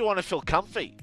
want to feel comfy,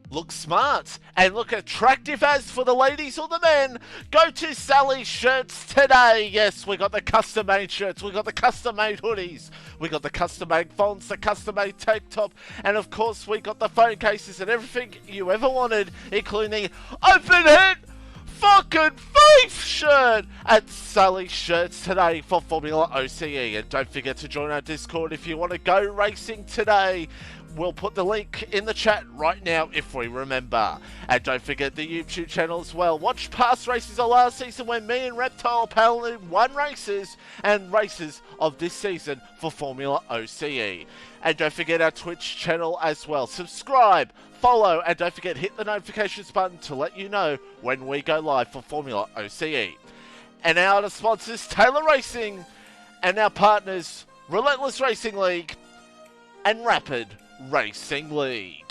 look smart, and look attractive as for the ladies or the men, go to Sally's Shirts today. Yes, we got the custom made shirts, we got the custom made hoodies, we got the custom made fonts, the custom made tank top, and of course we got the phone cases and everything you ever wanted, including the open head fucking faith shirt at Sally's Shirts today for Formula OCE. And don't forget to join our Discord if you want to go racing today. We'll put the link in the chat right now if we remember. And don't forget the YouTube channel as well. Watch past races of last season when me and Reptile paddled in one races and races of this season for Formula OCE. And don't forget our Twitch channel as well. Subscribe, follow, and don't forget hit the notifications button to let you know when we go live for Formula OCE. And our other sponsors, Taylor Racing, and our partners, Relentless Racing League and Rapid Racing League.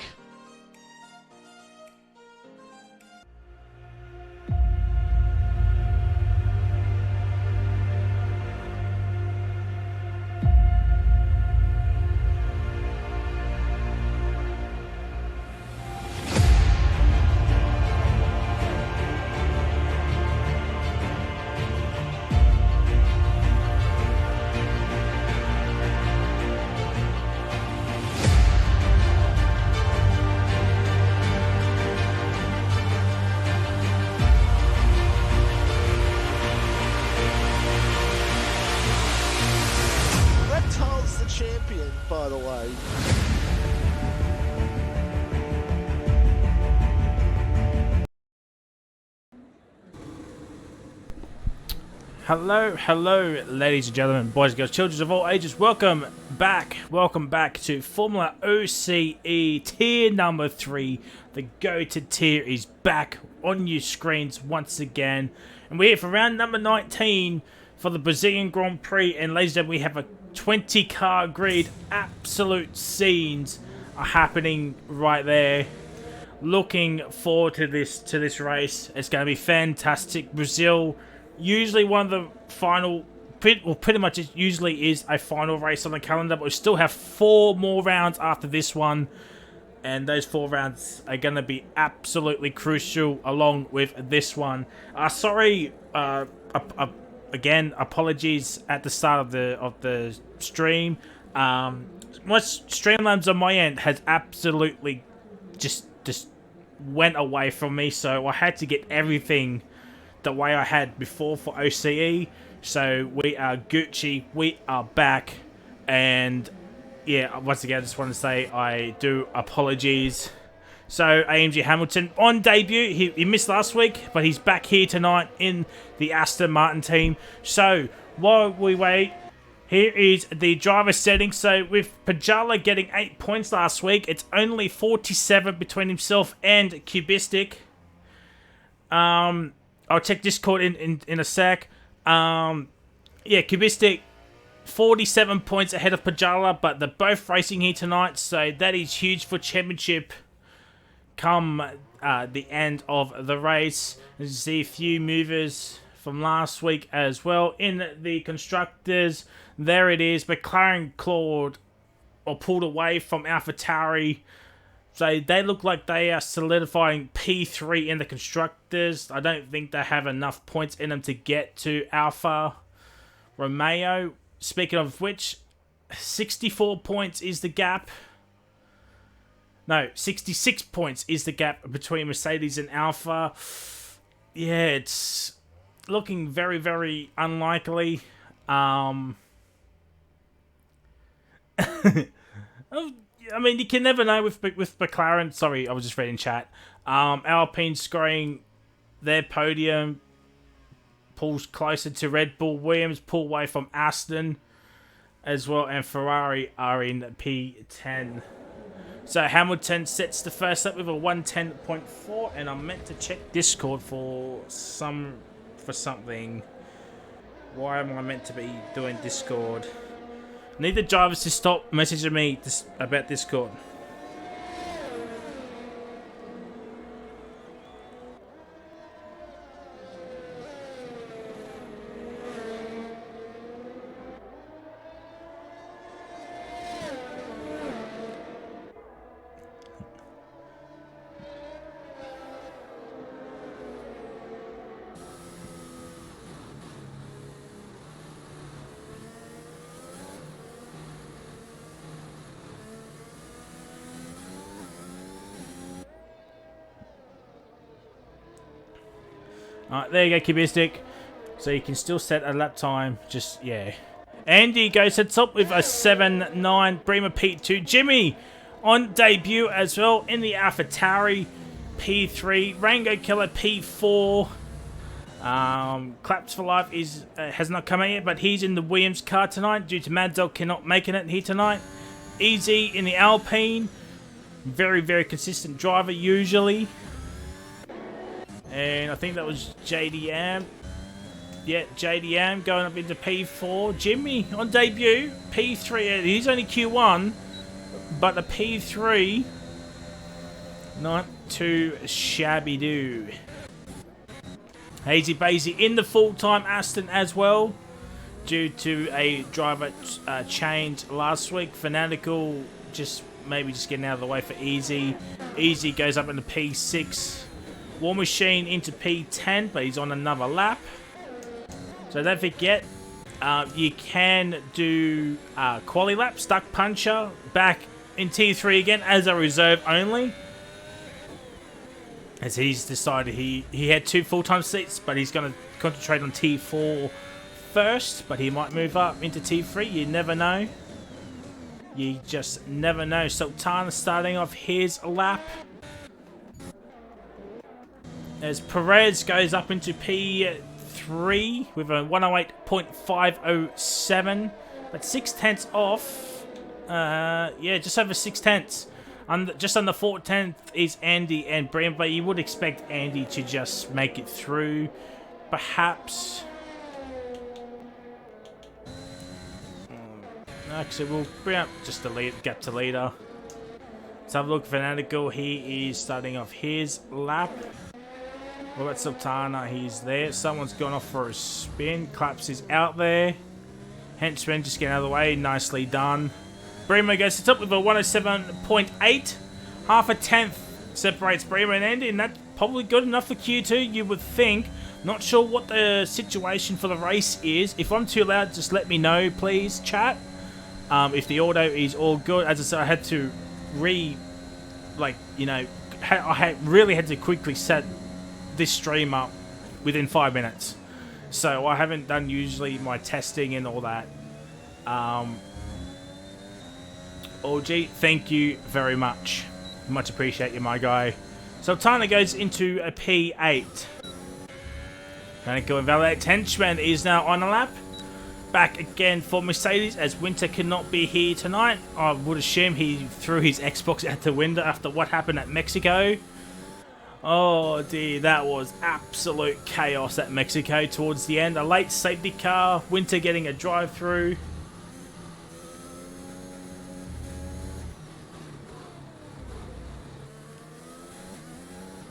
Reptile's the champion, by the way. Hello, ladies and gentlemen, boys and girls, children of all ages. Welcome back to Formula OCE tier number 3. The go-to tier is back on your screens once again, and we're here for round number 19 for the Brazilian Grand Prix. And ladies and gentlemen, we have a 20-car grid. Absolute scenes are happening right there. Looking forward to this race. It's going to be fantastic. Brazil, usually one of the final, pretty much it usually is a final race on the calendar, but we still have 4 more rounds after this one, and those 4 rounds are going to be absolutely crucial along with this one. Sorry, again, apologies at the start of the stream. My Streamlabs on my end has absolutely just went away from me, so I had to get everything the way I had before for OCE. So we are Gucci, we are back, and yeah, once again I just want to say I do apologies. So AMG Hamilton on debut, he missed last week, but he's back here tonight in the Aston Martin team. So while we wait, here is the driver settings. So with Pajala getting 8 points last week, it's only 47 between himself and Cubistic. I'll check Discord in a sec. Yeah, Cubistic 47 points ahead of Pajala, but they're both racing here tonight, so that is huge for championship come the end of the race. As you see, a few movers from last week as well. In the constructors, there it is. McLaren clawed or pulled away from AlphaTauri. So they look like they are solidifying P3 in the constructors. I don't think they have enough points in them to get to Alfa Romeo. Speaking of which, 64 points is the gap. No, 66 points is the gap between Mercedes and Alfa. Yeah, it's looking very, very unlikely. I mean, you can never know with McLaren. Sorry, I was just reading chat. Alpine scoring their podium, pulls closer to Red Bull. Williams pull away from Aston as well, and Ferrari are in P10. So Hamilton sets the first up with a 110.4, and I'm meant to check Discord for something. Why am I meant to be doing Discord? Need the drivers to stop messaging me about Discord. Alright, there you go, Cubistic. So you can still set a lap time. Just, yeah. Andy goes to top with a 7.9. Bremer P2. Jimmy on debut as well in the AlphaTauri P3. Rango Killer P4. Claps for Life has not come out yet, but he's in the Williams car tonight due to Mad Dog cannot making it here tonight. Easy in the Alpine. Very, very consistent driver usually. And I think that was JDM. Yeah, JDM going up into P4. Jimmy on debut. P3. He's only Q1. But the P3. Not too shabby do. Hazy Bazy in the full-time Aston as well. Due to a driver change last week. Fanatical maybe just getting out of the way for Easy. Easy goes up into P6. War Machine into P10, but he's on another lap. So don't forget, you can do quali lap, Stuck Puncher, back in T3 again as a reserve only. As he's decided he had 2 full-time seats, but he's going to concentrate on T4 first, but he might move up into T3, you never know. You just never know. Sultana starting off his lap. As Perez goes up into P3 with a 108.507. But 6/10 off. Yeah, just over 6/10. Just under 4/10 is Andy and Brian. But you would expect Andy to just make it through. Perhaps. Actually, we'll bring up just the gap to leader. Let's have a look. Fanatical, he is starting off his lap. What about Sultana? He's there. Someone's gone off for a spin. Claps is out there. Henchman just getting out of the way. Nicely done. Bremer goes to top with a 107.8. Half a tenth separates Bremer and Andy, and that's probably good enough for Q2, you would think. Not sure what the situation for the race is. If I'm too loud, just let me know, please, chat. If the audio is all good. As I said, I had to really had to quickly set this stream up within 5 minutes. So I haven't done usually my testing and all that. OG, thank you very much. Much appreciate you, my guy. Sultana goes into a P8. Gonna go and validate. Henchman is now on a lap. Back again for Mercedes as Winter cannot be here tonight. I would assume he threw his Xbox out the window after what happened at Mexico. Oh dear, that was absolute chaos at Mexico towards the end. A late safety car, Winter getting a drive-through.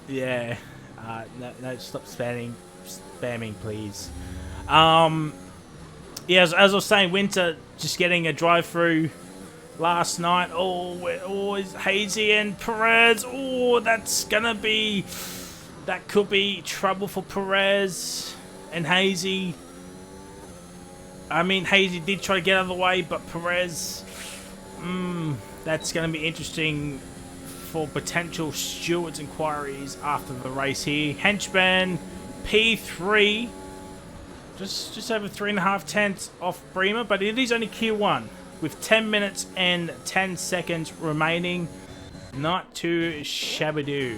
Yeah, no, stop spamming, please. Yeah, as I was saying, Winter just getting a drive-through last night. Oh, it's Hazy and Perez. Oh, that could be trouble for Perez and Hazy. I mean, Hazy did try to get out of the way, but Perez, that's going to be interesting for potential stewards inquiries after the race here. Henchman, P3. Just over 3.5 off Bremer, but it is only Q1 with 10 minutes and 10 seconds remaining. Not too shabby-doo.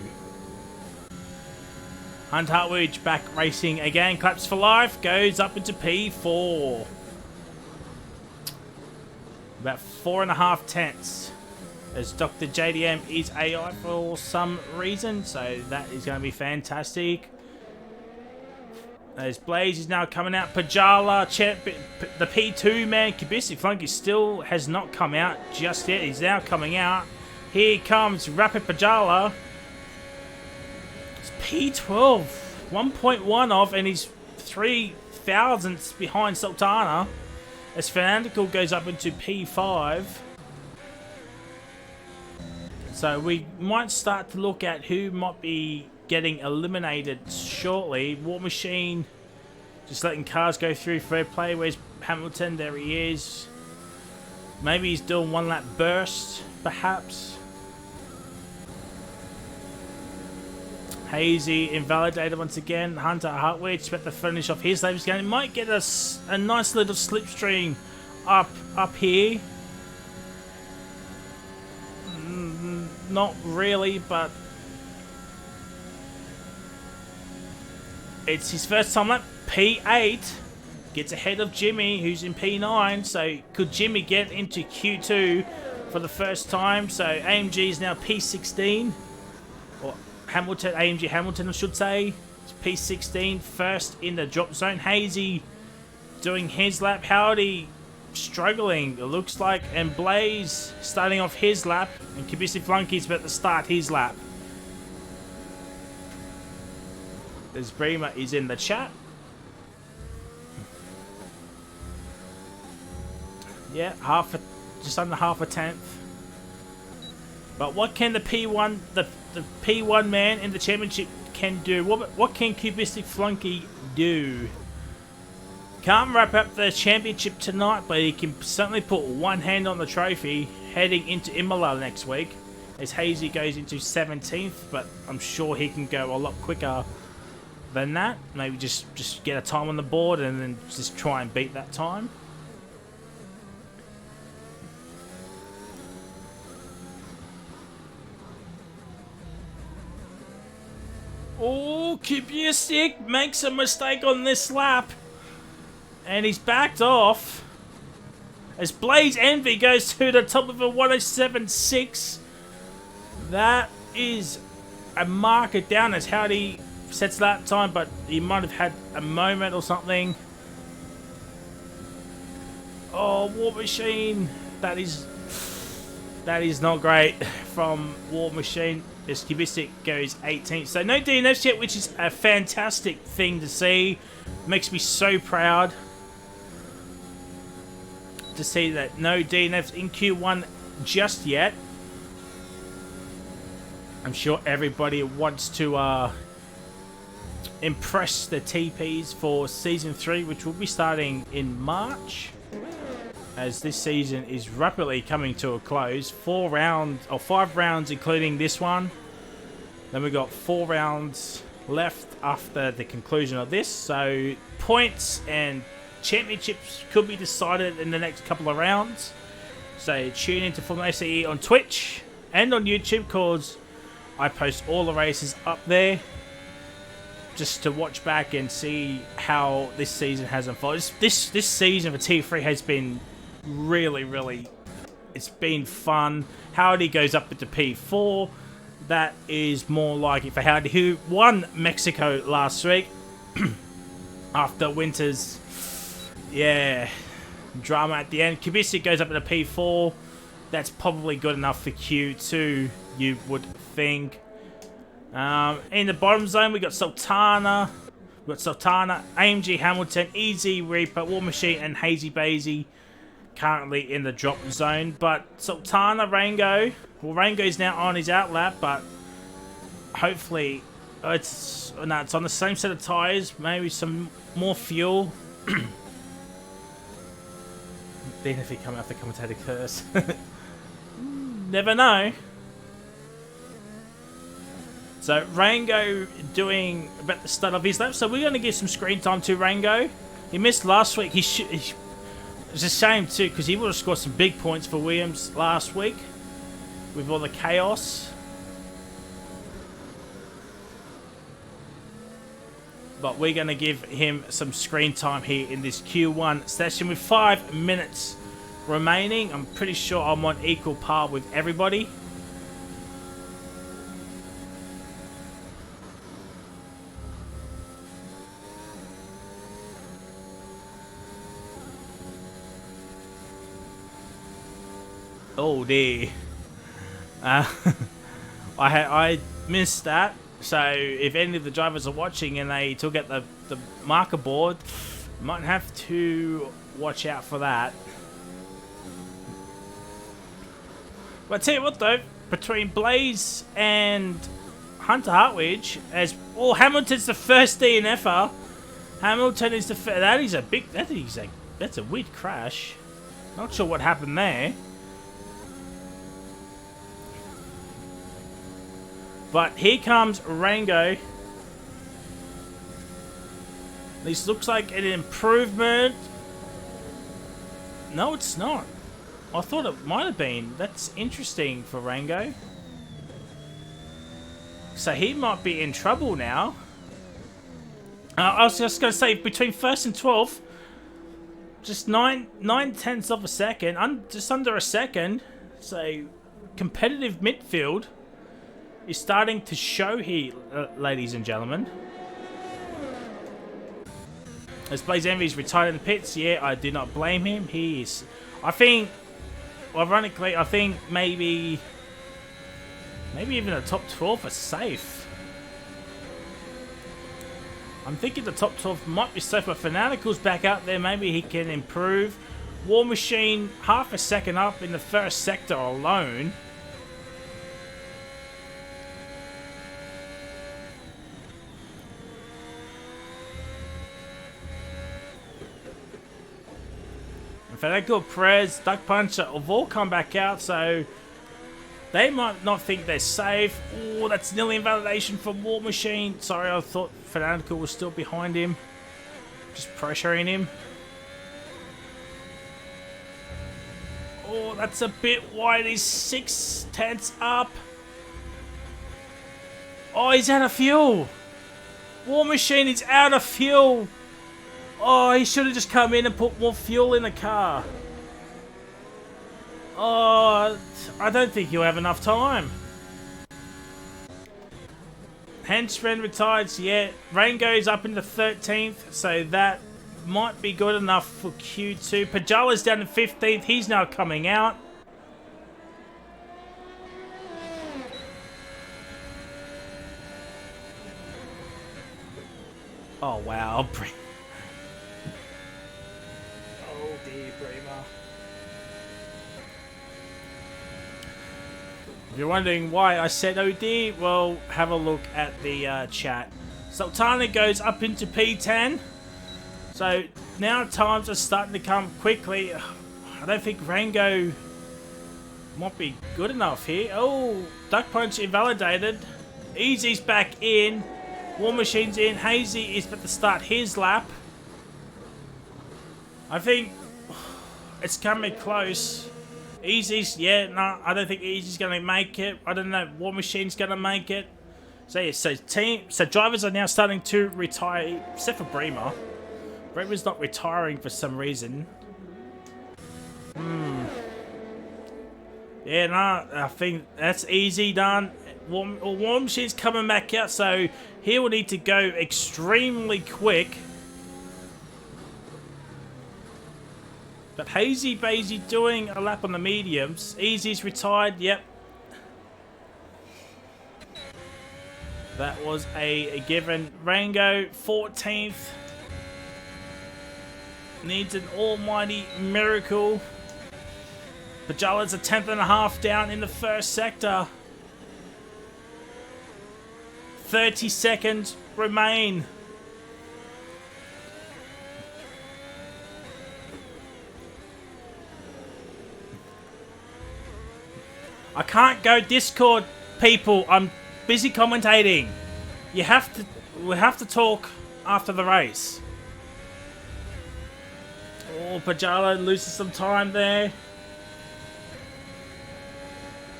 Hunt Hartwich back racing again. Claps for Life goes up into P4. About 4.5 as Dr. JDM is AI for some reason, so that is going to be fantastic. As Blaze is now coming out. Pajala, the P2 man, Kubistic Flunky still has not come out just yet. He's now coming out. Here comes Rapid Pajala. It's P12, 1.1 off, and he's 3 thousandths behind Sultana. As Fanatical goes up into P5. So we might start to look at who might be getting eliminated shortly. War Machine just letting cars go through. Fair play. Where's Hamilton? There he is. Maybe he's doing 1 lap burst, perhaps. Hazy invalidated once again. Hunter Hartwich about to finish off his lap. He's going, might get us a nice little slipstream up here. Not really, but it's his first time lap. P8 gets ahead of Jimmy, who's in P9. So could Jimmy get into Q2 for the first time? So AMG is now P16. Or Hamilton, AMG Hamilton, I should say. It's P16, first in the drop zone. Hazy doing his lap. Howdy struggling, it looks like. And Blaze starting off his lap. And Kibisi Flunky's about to start his lap. As Bremer is in the chat. Yeah, just under half a tenth. But what can the P1, the P1 man in the championship can do? What can Cubistic Flunky do? Can't wrap up the championship tonight, but he can certainly put one hand on the trophy heading into Imola next week. As Hazy goes into 17th, but I'm sure he can go a lot quicker than that. Maybe just get a time on the board and then just try and beat that time. Oh, Kubusik makes a mistake on this lap. And he's backed off. As Blaze Envy goes to the top of a 107.6. That is a marker down as Howdy sets that time, but he might have had a moment or something. Oh, War Machine. That is not great from War Machine. As Kubistic goes 18th. So no DNFs yet, which is a fantastic thing to see. Makes me so proud to see that no DNFs in Q1 just yet. I'm sure everybody wants to impress the TPs for Season 3, which will be starting in March. As this season is rapidly coming to a close. 5 rounds including this one. Then we've got 4 rounds left after the conclusion of this. So points and championships could be decided in the next couple of rounds. So tune into FormulaOCE on Twitch and on YouTube, because I post all the races up there just to watch back and see how this season has unfolded. This season for T3 has been really, it's been fun. Howdy goes up into P4. That is more like it for Howdy, who won Mexico last week after Winter's drama at the end. Kubisik goes up into P4. That's probably good enough for Q2, you would think. In the bottom zone, we got Sultana. AMG Hamilton, Easy Reaper, War Machine, and Hazy Bazy currently in the drop zone. But Sultana, Rango, well, Rango's now on his outlap, but hopefully it's on the same set of tires, maybe some more fuel. Then if he come out the commentator curse. Never know. So Rango doing about the start of his lap. So we're going to give some screen time to Rango. He missed last week. It's a shame too, because he would have scored some big points for Williams last week with all the chaos. But we're going to give him some screen time here in this Q1 session with 5 minutes remaining. I'm pretty sure I'm on equal par with everybody. Oh dear. I missed that. So if any of the drivers are watching and they took out the marker board, might have to watch out for that. But I tell you what though, between Blaze and Hunter Hartwich, Hamilton's the first DNFer. Hamilton is that's a weird crash. Not sure what happened there. But here comes Rango. This looks like an improvement. No, it's not. I thought it might have been. That's interesting for Rango. So he might be in trouble now. I was just going to say, between 1st and 12th, just 9/10 of a second, just under a second. So competitive midfield is starting to show here, ladies and gentlemen. As Blaze Envy's retired in the pits, yeah, I do not blame him. He is, I think, ironically, I think maybe even the top 12 are safe. I'm thinking the top 12 might be safe, but Fanatical's back out there. Maybe he can improve. War Machine, half a second up in the first sector alone. Fanatical, Perez, Duck Puncher have all come back out, so they might not think they're safe. Oh, that's nearly invalidation for War Machine. Sorry, I thought Fanatical was still behind him. Just pressuring him. Oh, that's a bit wide. He's 6/10 up. Oh, he's out of fuel. War Machine is out of fuel. Oh, he should have just come in and put more fuel in the car. Oh, I don't think he'll have enough time. Henchman retired, yeah. Rango's up into 13th, so that might be good enough for Q2. Pajala's down to 15th. He's now coming out. Oh, wow. Oh, dear, Bremer. If you're wondering why I said oh dear, well, have a look at the chat. Sultana goes up into P10. So now times are starting to come quickly. I don't think Rango might be good enough here. Oh, Duck Punch invalidated. Easy's back in. War Machine's in. Hazy is about to start his lap. I think it's coming close. Easy's, yeah, no, I don't think Easy's going to make it. I don't know, War Machine's going to make it. So yeah, so drivers are now starting to retire, except for Bremer. Bremer's not retiring for some reason. Yeah, no, I think that's easy done. War Machine's coming back out, so he will need to go extremely quick. But Hazy Bazy doing a lap on the mediums. Easy's retired, yep. That was a given. Rango, 14th. Needs an almighty miracle. Pajala's a 10th and a half down in the first sector. 30 seconds remain. I can't go Discord, people. I'm busy commentating. We have to talk after the race. Oh, Pajala loses some time there.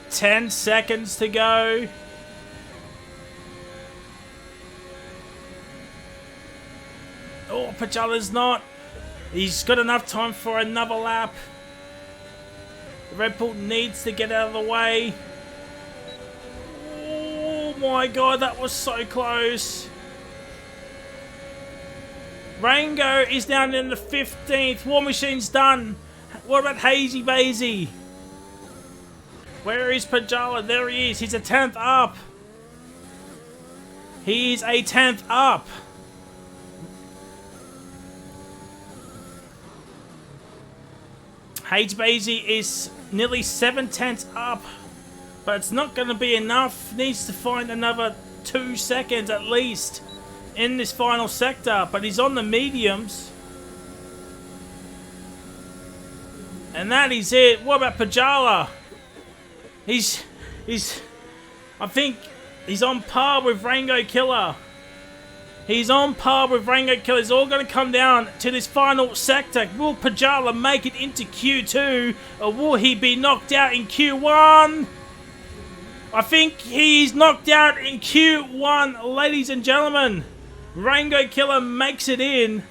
10 seconds to go. Oh, Pajala's not. He's got enough time for another lap. Red Bull needs to get out of the way. Oh my god, that was so close. Rango is down in the 15th. War Machine's done. What about Hazy Bazy? Where is Pajala? There he is. He's a 10th up. He's a 10th up. Hazy Bazy is nearly 7/10 up, but it's not going to be enough. Needs to find another 2 seconds at least in this final sector, but he's on the mediums. And that is it. What about Pajala? I think He's on par with Rango Killer. He's on par with Rango Killer. It's all going to come down to this final sector. Will Pajala make it into Q2, or will he be knocked out in Q1? I think he's knocked out in Q1, ladies and gentlemen. Rango Killer makes it in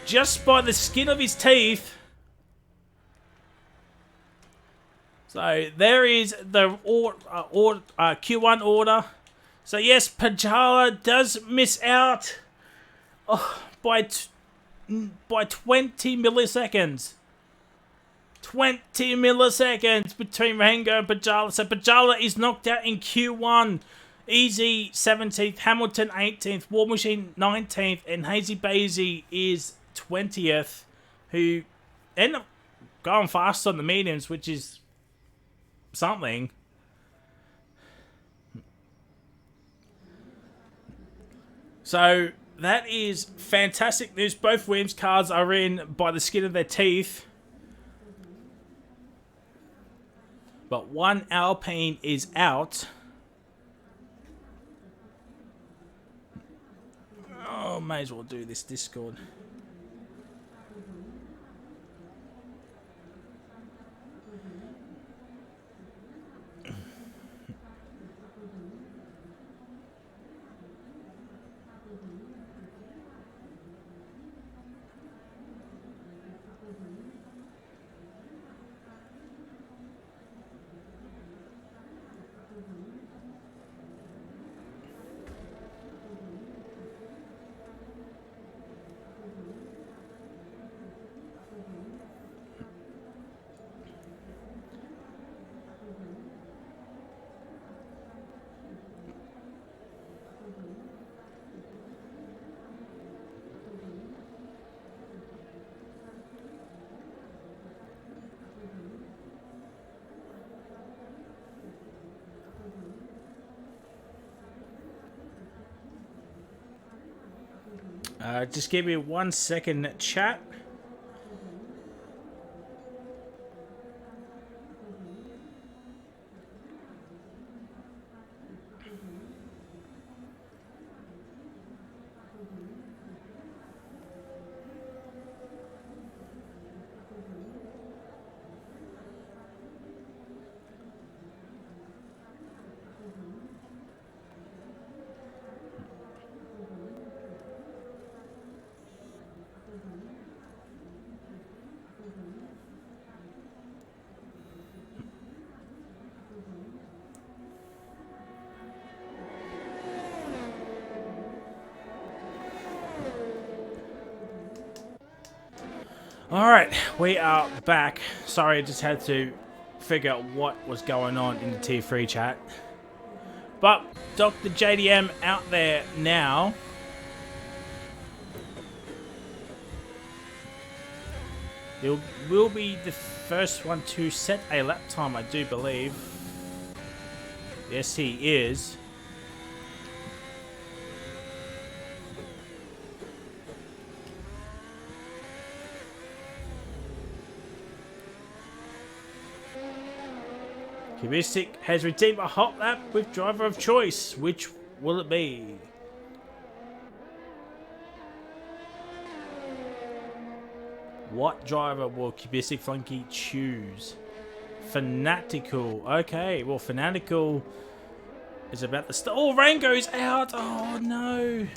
just by the skin of his teeth. So there is the Q1 order. So yes, Pajala does miss out by 20 milliseconds. 20 milliseconds between Rango and Pajala. So Pajala is knocked out in Q1. Easy 17th, Hamilton 18th, War Machine 19th, and Hazy Bazy is 20th, who end up going fast on the mediums, which is something. So that is fantastic news. Both Williams cars are in by the skin of their teeth. But one Alpine is out. Oh, may as well do this Discord. Just give me 1 second, chat. Alright, we are back. Sorry, I just had to figure out what was going on in the Tier 3 chat. But Dr. JDM out there now. He will be the first one to set a lap time, I do believe. Yes, he is. Cubistic has redeemed a hot lap with driver of choice. Which will it be? What driver will Cubistic Flunky choose? Fanatical. Okay, well, Fanatical is about the start. Oh, Rango's out. Oh, no.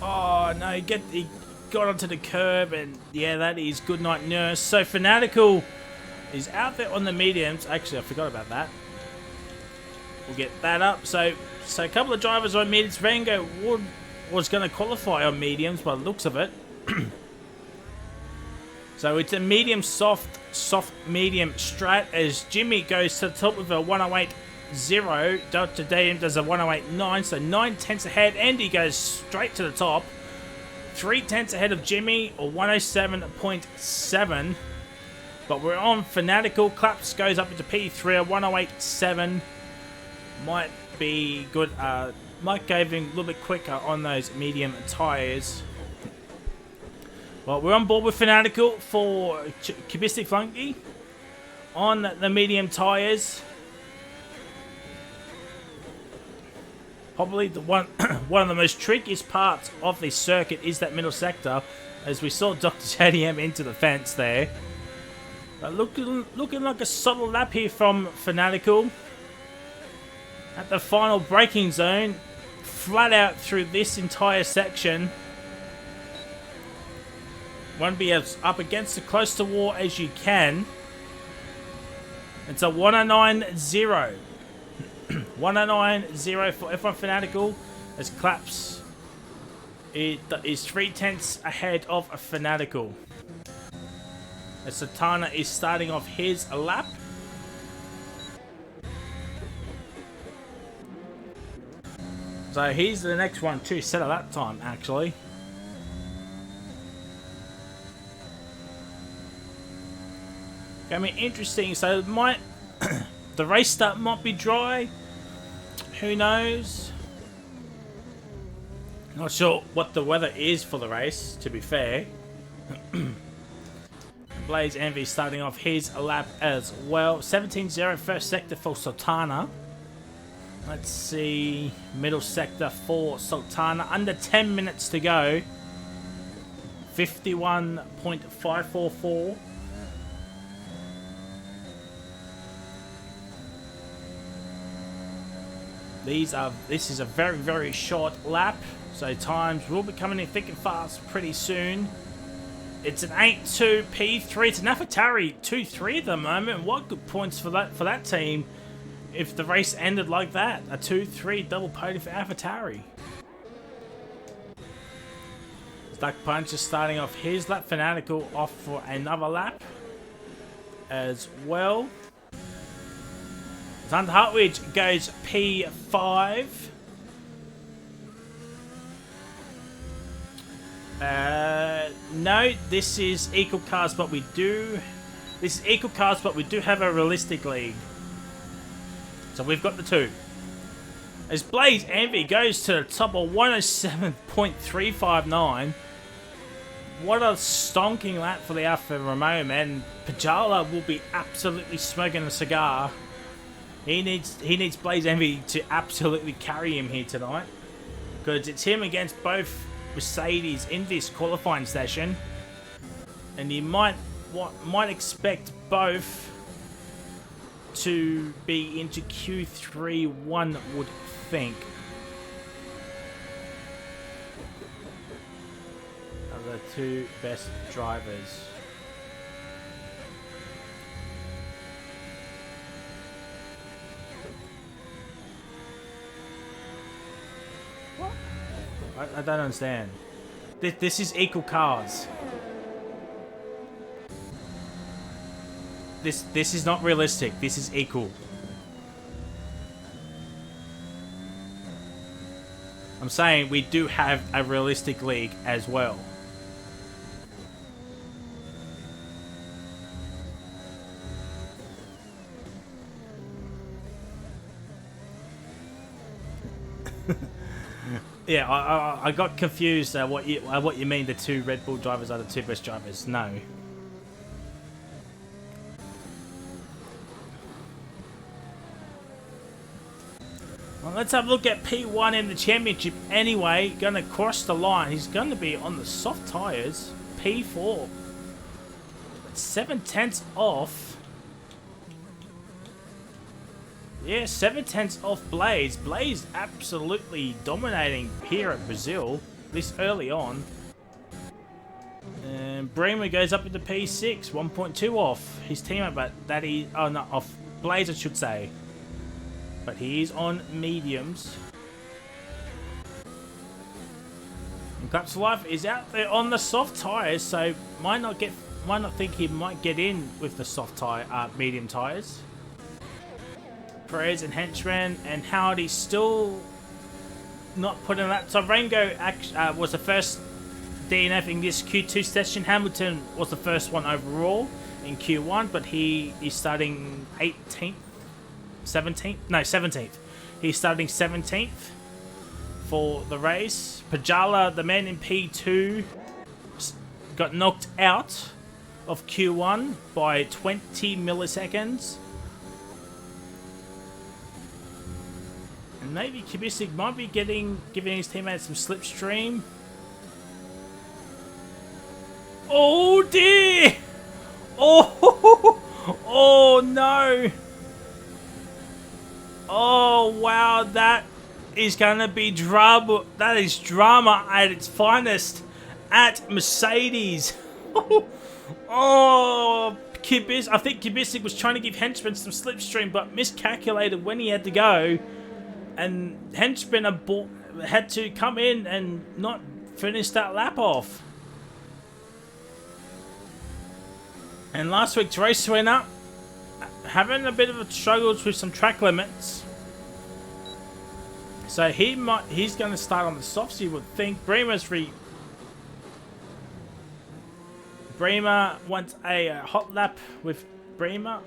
Oh, no. He got onto the curb, and yeah, that is good night, nurse. So Fanatical is out there on the mediums. Actually, I forgot about that. We'll get that up. So a couple of drivers on mediums. Rango was going to qualify on mediums by the looks of it. So it's a medium soft medium strat as Jimmy goes to the top with a 108.0. Dr. Dame does a 108.9, so 9 tenths ahead. Andy goes straight to the top. 3 tenths ahead of Jimmy, or 107.7. But we're on Fanatical. Claps goes up into P3, 108.7. Might be good. Might go even a little bit quicker on those medium tyres. Well, we're on board with Fanatical for Cubistic Flunky. on the medium tyres. Probably the one of the most trickiest parts of this circuit is that middle sector, as we saw Dr. JDM into the fence there. But looking like a solid lap here from Fanatical. At the final braking zone, flat out through this entire section. Want to be as up against the close to wall as you can. It's a 109.0. 109.0 for F1 Fanatical, as Claps is 3/10 ahead of a Fanatical. As Sultana is starting off his lap. So he's the next one to set a lap time, actually. Gonna be interesting. So the race start might be dry. Who knows? Not sure what the weather is for the race, to be fair. Blaze Envy starting off his lap as well. 17.0 first sector for Sultana. Let's see. Middle sector for Sultana. Under 10 minutes to go. 51.544. This is a very, very short lap, so times will be coming in thick and fast pretty soon. It's an 8.2 P3. It's an AlphaTauri 2.3 at the moment. What good points for that team if the race ended like that? A 2.3 double podium for AlphaTauri. Duck Punch is starting off his lap. Fanatical off for another lap as well. Thunder Hartwich goes P5. No, this is equal cars, but we do. This is equal cars, but we do have a realistic league. So we've got the two. As Blaze Envy goes to the top of 107.359. What a stonking lap for the Alfa Romeo, man. Pajala will be absolutely smoking a cigar. He needs Blaze Envy to absolutely carry him here tonight, because it's him against both Mercedes in this qualifying session, and you might expect both to be into Q3. One would think. Are the two best drivers. I don't understand. This is equal cars. This is not realistic. This is equal. I'm saying we do have a realistic league as well. Yeah, I got confused what you mean the two Red Bull drivers are the two best drivers. No. Well, let's have a look at P1 in the championship anyway. Going to cross the line. He's going to be on the soft tyres. P4. 7/10 off. Yeah, 7/10 off Blaze. Blaze absolutely dominating here at Brazil this early on. And Bremer goes up into P6, 1.2 off his teammate, but that is off Blaze, I should say. But he is on mediums. And Claps Life is out there on the soft tyres, so might not think he might get in with the soft medium tyres. Perez and Henchman and Howdy still not putting that. So Rango was the first DNF in this Q2 session. Hamilton was the first one overall in Q1, but he is starting 18th, 17th? No, 17th. He's starting 17th for the race. Pajala, the man in P2, got knocked out of Q1 by 20 milliseconds. And maybe Kubisik might be giving his teammates some slipstream. Oh dear! Oh, oh no! Oh wow, that is gonna be drama. That is drama at its finest at Mercedes. Oh, I think Kubisik was trying to give Henchman some slipstream, but miscalculated when he had to go, and Henchman had to come in and not finish that lap off. And last week's race winner having a bit of a struggles with some track limits. So he's going to start on the softs, you would think. Bremer wants a hot lap with Bremer.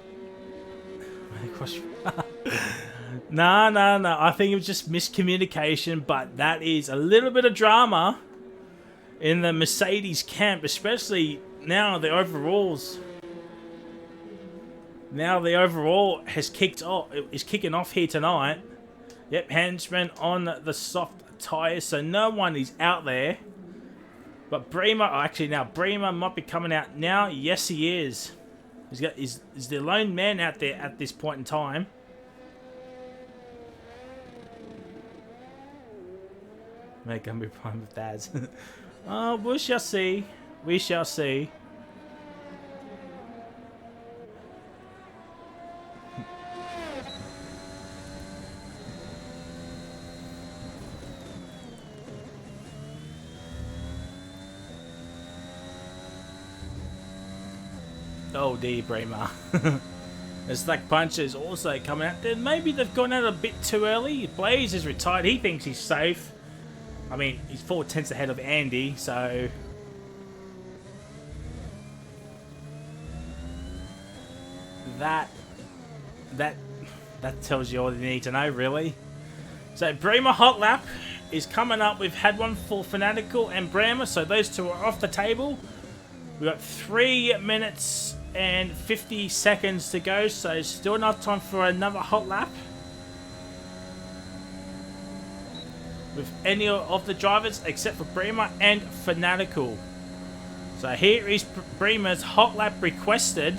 No. I think it was just miscommunication, but that is a little bit of drama in the Mercedes camp, especially now the overalls. Now the overall is kicking off here tonight. Yep, Henchman on the soft tyres, so no one is out there. But Bremer, actually now Bremer might be coming out now. Yes, he is. He's the lone man out there at this point in time. Make him be prime with dads. Oh, we shall see. We shall see. Oh dear, Bremer. The Slack Puncher is also coming out there. Maybe they've gone out a bit too early. Blaze is retired. He thinks he's safe. I mean, he's 4 tenths ahead of Andy, so... That tells you all you need to know, really. So, Bremer Hot Lap is coming up. We've had one for Fanatical and Bremer, so those two are off the table. We've got 3 minutes and 50 seconds to go, so still enough time for another hot lap with any of the drivers except for Bremer and Fanatical. So here is Bremer's hot lap requested.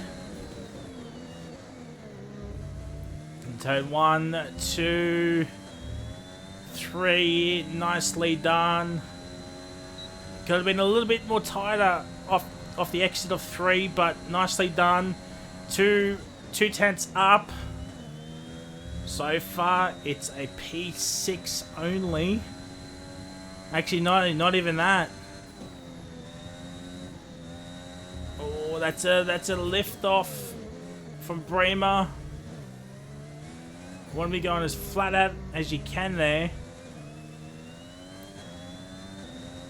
Turn 1, 2, 3, nicely done. Could have been a little bit more tighter off the exit of 3, but nicely done. 2 tenths up. So far, it's a P6 only. Actually, not even that. Oh, that's a lift off from Bremer. Want to be going as flat out as you can there.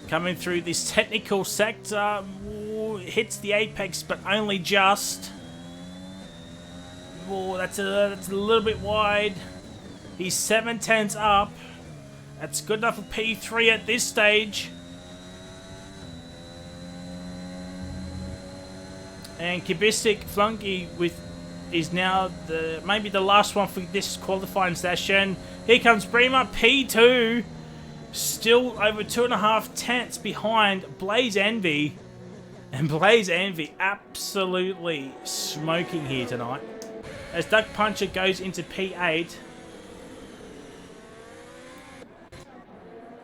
Coming through this technical sector, ooh, hits the apex, but only just. Oh, that's a little bit wide. He's 7 tenths up. That's good enough for P3 at this stage. And Kubisik Flunky is now maybe the last one for this qualifying session. Here comes Bremer, P2. Still over 2.5 tenths behind Blaze Envy. And Blaze Envy absolutely smoking here tonight. As Duck Puncher goes into P8.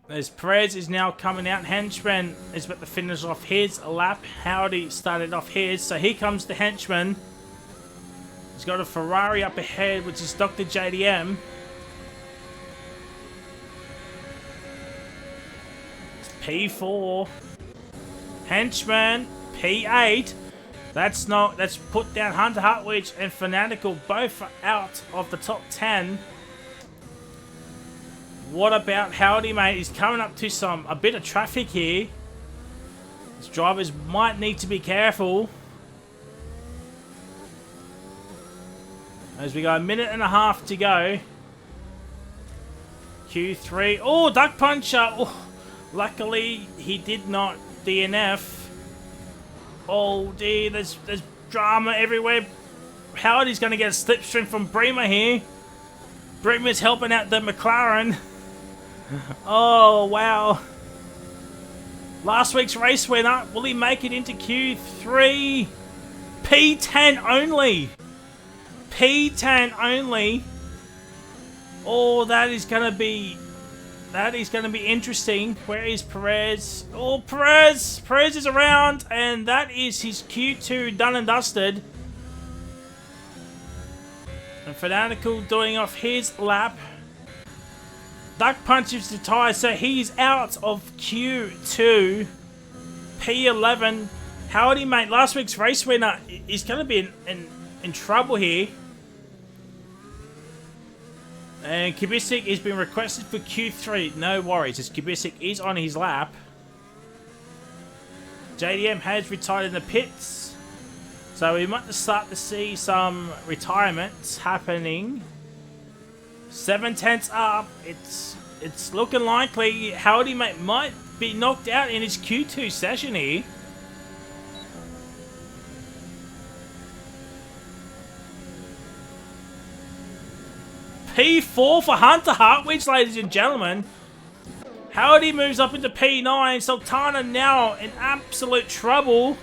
As Perez is now coming out. Henchman is about to finish off his lap. Howdy started off his. So here comes the Henchman. He's got a Ferrari up ahead, which is Dr. JDM. P4. Henchman. P8. That's put down Hunter Hartwich and Fanatical, both out of the top 10. What about Howdy, mate? He's coming up to a bit of traffic here. His drivers might need to be careful. As we go, 1.5 minutes to go. Q3. Oh, Duck Puncher. Oh, luckily, he did not DNF. Oh dear, there's drama everywhere. Howard is going to get a slipstream from Bremer here. Bremer's helping out the McLaren. Oh, wow. Last week's race winner. Will he make it into Q3? P10 only. P10 only. Oh, that is going to be interesting. Where is Perez? Oh, Perez! Perez is around, and that is his Q2 done and dusted. And Fanatical doing off his lap. Duck punches the tyre, so he's out of Q2. P11. Howdy, mate. Last week's race winner is going to be in trouble here. And Kubicek has been requested for Q3. No worries, as Kubicek is on his lap. JDM has retired in the pits. So we might start to see some retirements happening. 7/10 up. It's looking likely Howdy mate might be knocked out in his Q2 session here. P4 for Hunter Hartwich, ladies and gentlemen. Howdy moves up into P9. Sultana now in absolute trouble.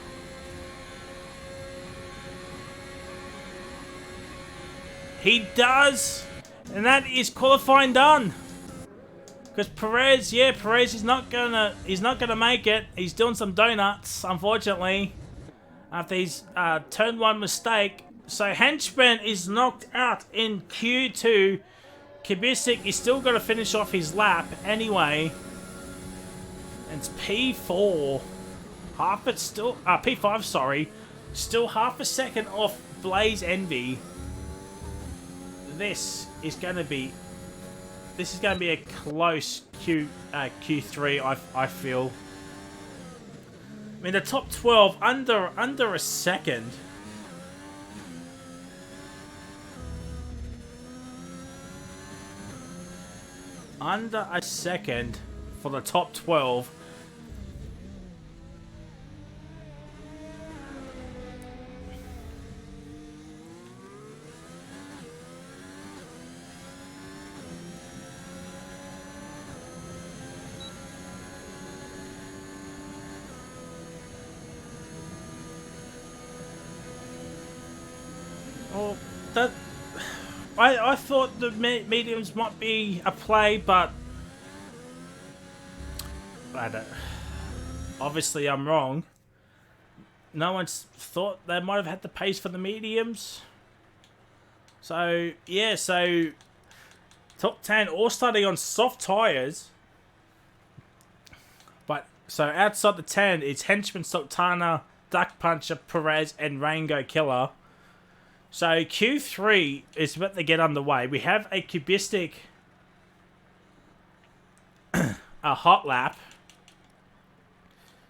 He does. And that is qualifying done. Because Perez, yeah, Perez is not gonna make it. He's doing some donuts, unfortunately, after his turn one mistake. So Henchman is knocked out in Q2. Kubicek is still got to finish off his lap anyway. And it's P4. P5, sorry. Still half a second off Blaze Envy. This is going to be a close Q3, I feel. I mean, the top 12 under a second. Under a second for the top 12. Well, that... I thought the mediums might be a play, but I don't. Obviously, I'm wrong. No one's thought they might have had the pace for the mediums. So yeah, so top 10 all starting on soft tires. But so outside the 10, it's Henchman, Sultana, Duck Puncher, Perez, and Rango Killer. So Q3 is about to get underway. We have a Kubistic, a hot lap.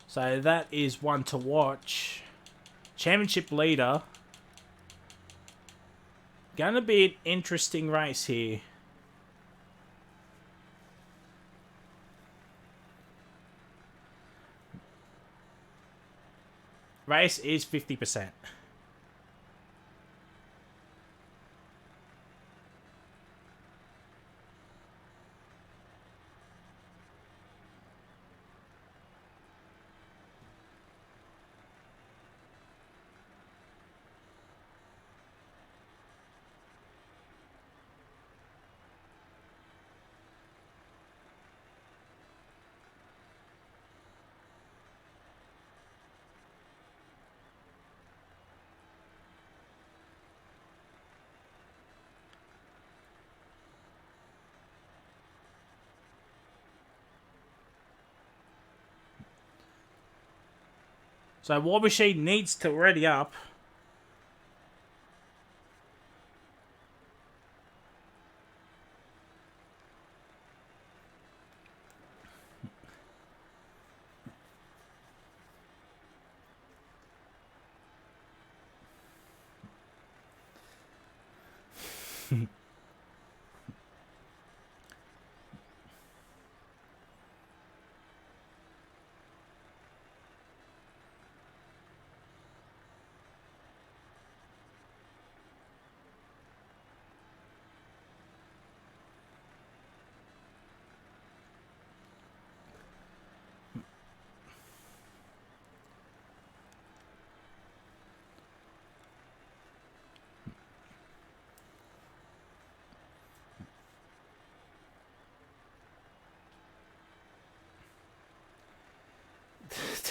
So that is one to watch. Championship leader. Gonna be an interesting race here. Race is 50%. So War Machine needs to ready up.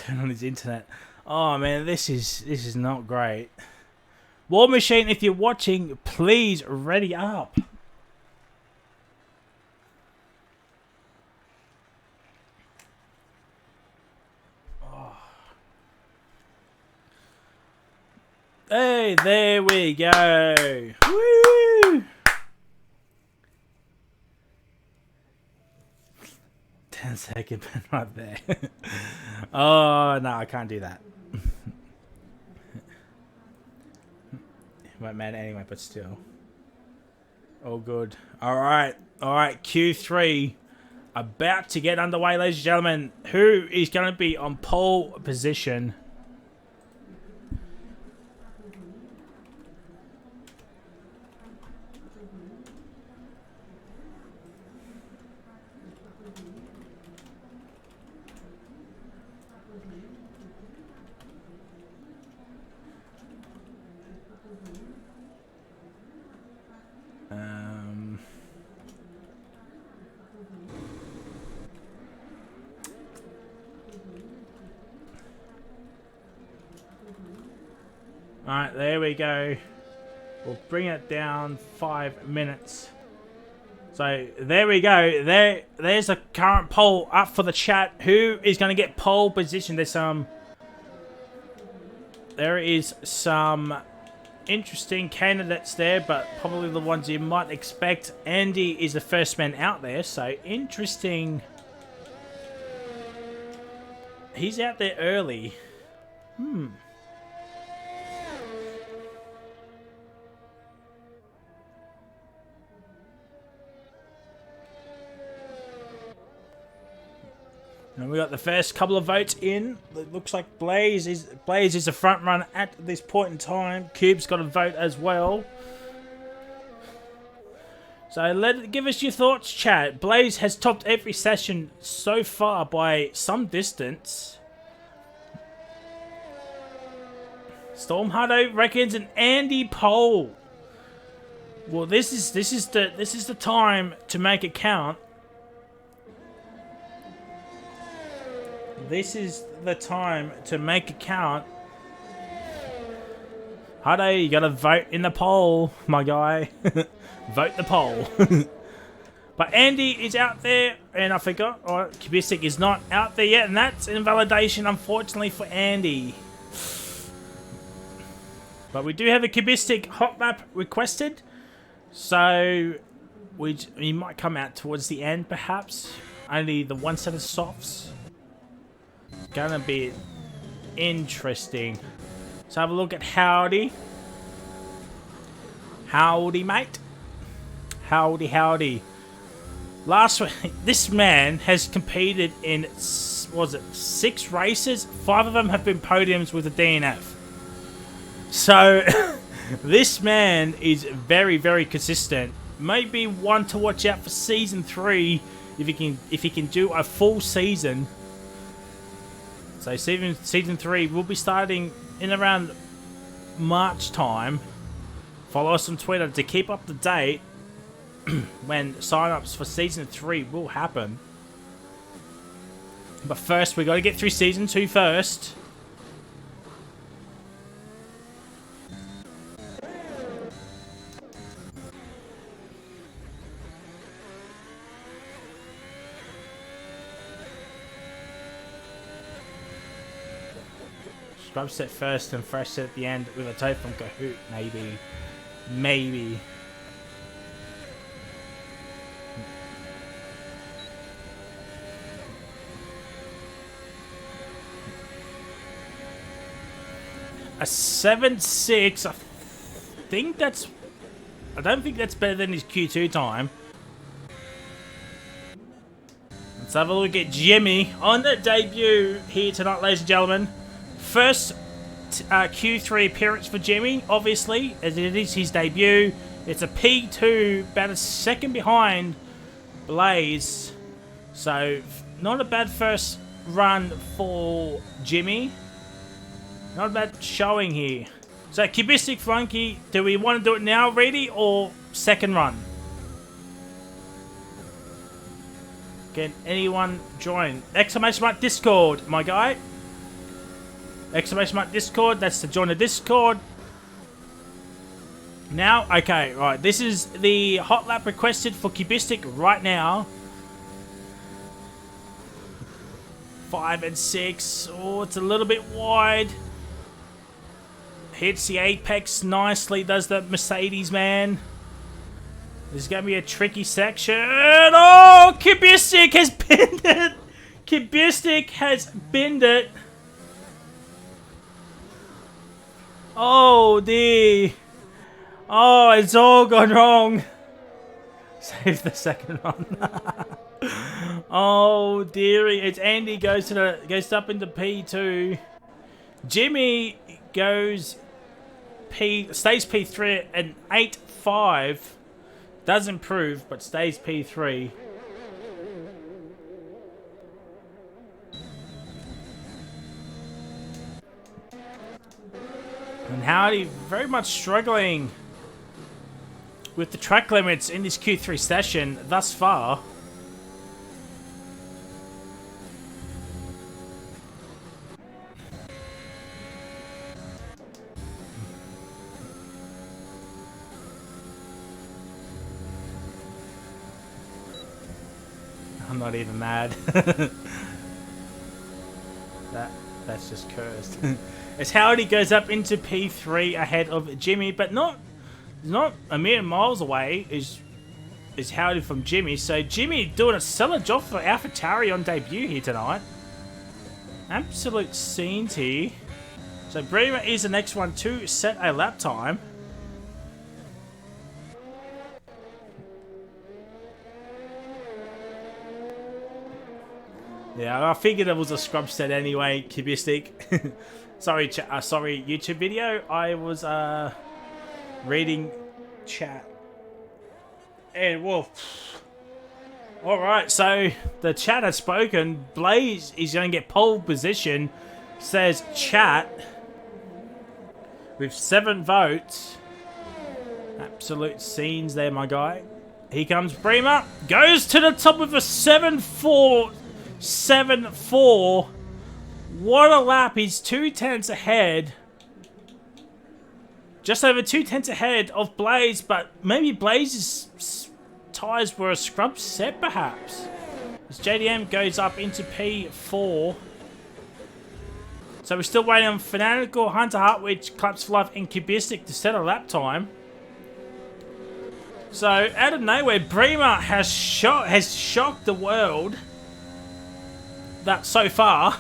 turn on his internet. Oh man, this is not great. War Machine, if you're watching, please ready up. Oh. Hey, there we go. Woo! 10-second pen right there. Oh no, I can't do that. Won't matter anyway, but still. All good. Alright, Q3. About to get underway, ladies and gentlemen. Who is going to be on pole position? Alright, there we go. We'll bring it down 5 minutes. So there we go. There's a current poll up for the chat. Who is going to get pole position? There is some interesting candidates there, but probably the ones you might expect. Andy is the first man out there, so interesting. He's out there early. And we got the first couple of votes in. It looks like Blaze is the front runner at this point in time. Cube's got a vote as well. So give us your thoughts, chat. Blaze has topped every session so far by some distance. Stormhardo reckons an Andy poll. Well, this is the time to make it count. This is the time to make it count. Hardo, you gotta vote in the poll, my guy. Vote the poll. But Andy is out there, and I forgot, Kubistic is not out there yet, and that's invalidation, unfortunately, for Andy. But we do have a Kubistic hot map requested, so we might come out towards the end, perhaps. Only the one set of softs. Gonna be interesting. So have a look at Howdy. Howdy, mate. Howdy, howdy. Last week, this man has competed in, was it 6 races? 5 of them have been podiums with a DNF. So, this man is very, very consistent. Maybe one to watch out for season 3 if he can do a full season. So season 3 will be starting in around March time. Follow us on Twitter to keep up to date when sign-ups for season 3 will happen. But first, we got to get through season 2 first. Scrub set first and fresh set at the end with a toe from Kahoot, maybe. Maybe. A 7.6. I don't think that's better than his Q2 time. Let's have a look at Jimmy on the debut here tonight, ladies and gentlemen. First Q3 appearance for Jimmy, obviously, as it is his debut. It's a P2, about a second behind Blaze. So, not a bad first run for Jimmy. Not a bad showing here. So, Cubistic Flunky, do we want to do it now, Reedy, or second run? Can anyone join? Exclamation mark Discord, my guy. Exclamation mark Discord. That's to join the Discord. Now, okay, right. This is the hot lap requested for Cubistic right now. 5 and 6. Oh, it's a little bit wide. Hits the apex nicely. Does the Mercedes man. This is going to be a tricky section. Oh, Cubistic has binned it. Cubistic has binned it. Oh, dear. Oh, it's all gone wrong. Save the second one. Oh, dearie. It's Andy goes up into P2. Jimmy goes stays P3 and 8-5. Does improve, but stays P3. And Howdy very much struggling with the track limits in this Q3 session thus far. I'm not even mad. That's just cursed. As Howdy goes up into P3 ahead of Jimmy, but not a million miles away is Howdy from Jimmy. So Jimmy doing a solid job for AlphaTauri on debut here tonight. Absolute scenes here. So Bremer is the next one to set a lap time. Yeah, I figured it was a scrub set anyway, Cubistic. sorry, sorry, YouTube video. I was reading chat. And Wolf. Alright, so the chat has spoken. Blaze is going to get pole position, says chat, with 7 votes. Absolute scenes there, my guy. Here comes Bremer. Goes to the top of a 7-4. 7-4. What a lap. He's 2/10 ahead. Just over 2/10 ahead of Blaze, but maybe Blaze's tyres were a scrub set, perhaps. As JDM goes up into P4. So we're still waiting on Fanatical, Hunter Hartwich, Claps for Life, and Cubistic to set a lap time. So, out of nowhere, Bremer has shocked the world. That so far.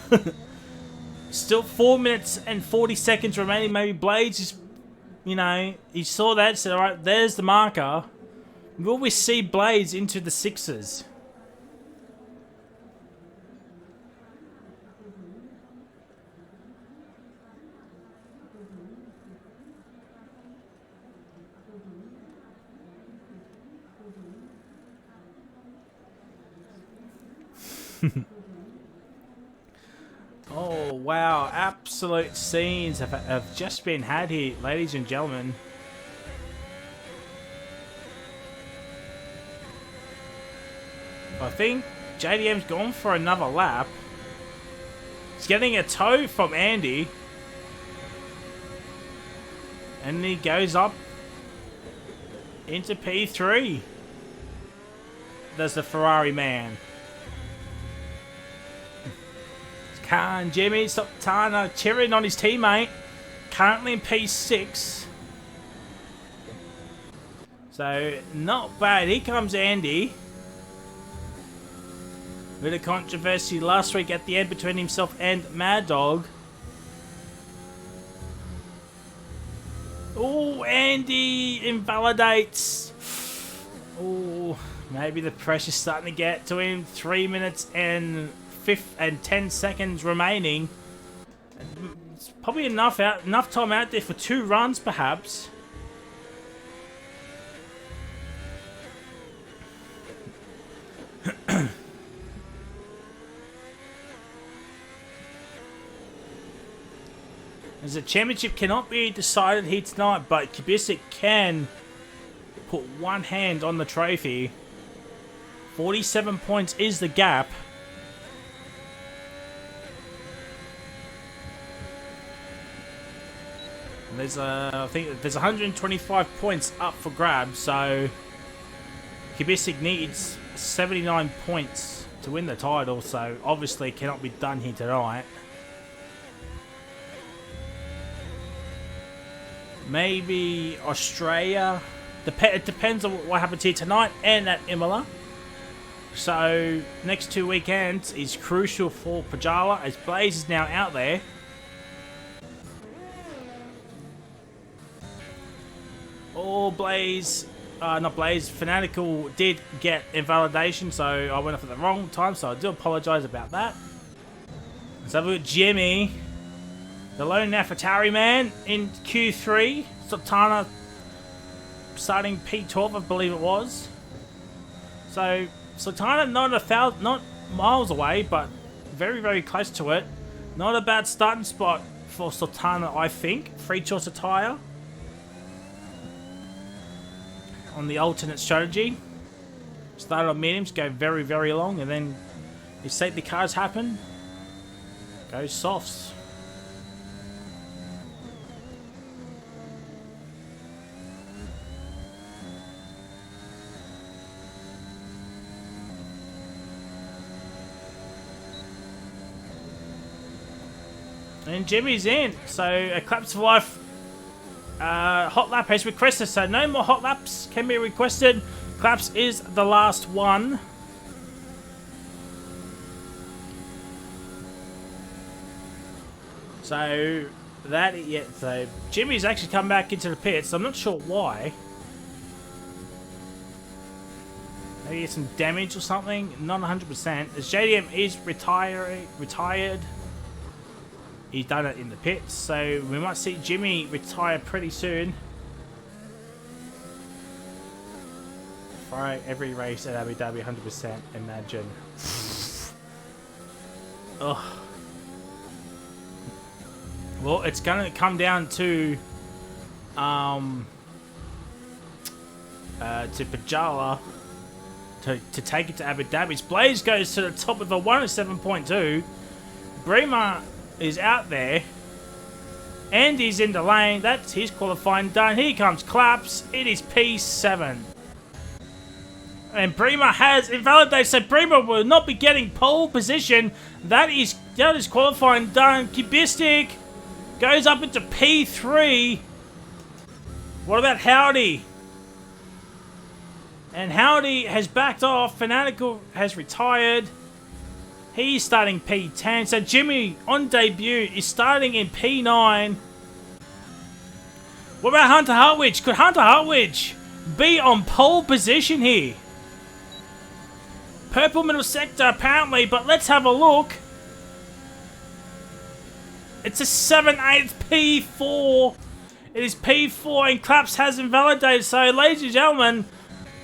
Still 4 minutes and 40 seconds remaining. Maybe Blades is, you know, he saw that, said, alright, there's the marker. Will we see Blades into the 6s? Oh, wow. Absolute scenes have just been had here, ladies and gentlemen. I think JDM's gone for another lap. He's getting a tow from Andy. And he goes up into P3. There's the Ferrari man. Khan, Jimmy, Sultana cheering on his teammate. Currently in P6. So, not bad. Here comes Andy. Bit of controversy last week at the end between himself and Mad Dog. Oh, Andy invalidates. Oh, maybe the pressure's starting to get to him. 3 minutes and 10 seconds remaining. It's probably enough time out there for 2 runs, perhaps. As the championship cannot be decided here tonight, but Cubistic can put one hand on the trophy. 47 points is the gap. And there's I think there's 125 points up for grabs, so Kubisik needs 79 points to win the title, so obviously it cannot be done here tonight. Maybe Australia. It depends on what happens here tonight and at Imola. So next 2 weekends is crucial for Pajala as Blaze is now out there. Oh, Blaze, not Blaze, Fanatical did get invalidation, so I went off at the wrong time, so I do apologise about that. Let's have a look at Jimmy. The lone Nefertari man in Q3. Sultana starting P12, I believe it was. So Sultana not miles away, but very, very close to it. Not a bad starting spot for Sultana, I think. Free choice attire on the alternate strategy. Start on mediums, go very, very long, and then if safety cars happen, go softs. And Jimmy's in, so a claps for life hot lap has requested, so no more hot laps can be requested. Claps is the last one. So so Jimmy's actually come back into the pits. I'm not sure why. Maybe it's some damage or something. Not 100%. As JDM is retired. He's done it in the pits, so we might see Jimmy retire pretty soon. Alright, every race at Abu Dhabi, 100%. Imagine. Ugh. Well, it's gonna come down to Pajala to take it to Abu Dhabi's. Blaze goes to the top of the 107.2. Bremer is out there. Andy's in the lane. That's his qualifying done. Here comes Claps. It is P7. And Bremer has invalidated, so Bremer will not be getting pole position. That is qualifying done. Kubistik goes up into P3. What about Howdy? And Howdy has backed off. Fanatical has retired. He's starting P10. So Jimmy, on debut, is starting in P9. What about Hunter Hartwich? Could Hunter Hartwich be on pole position here? Purple middle sector, apparently, but let's have a look. It's a 7/8 P4. It is P4, and Claps has invalidated. So, ladies and gentlemen,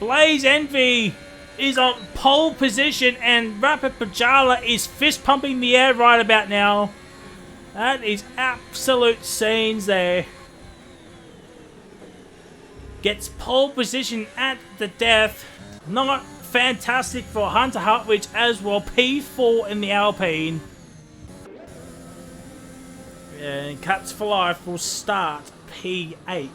Blaze Envy is on pole position, and Rapid Pajala is fist pumping the air right about now. That is absolute scenes there. Gets pole position at the death. Not fantastic for Hunter Hartwich as well. P4 in the Alpine. And Cuts for Life will start P8.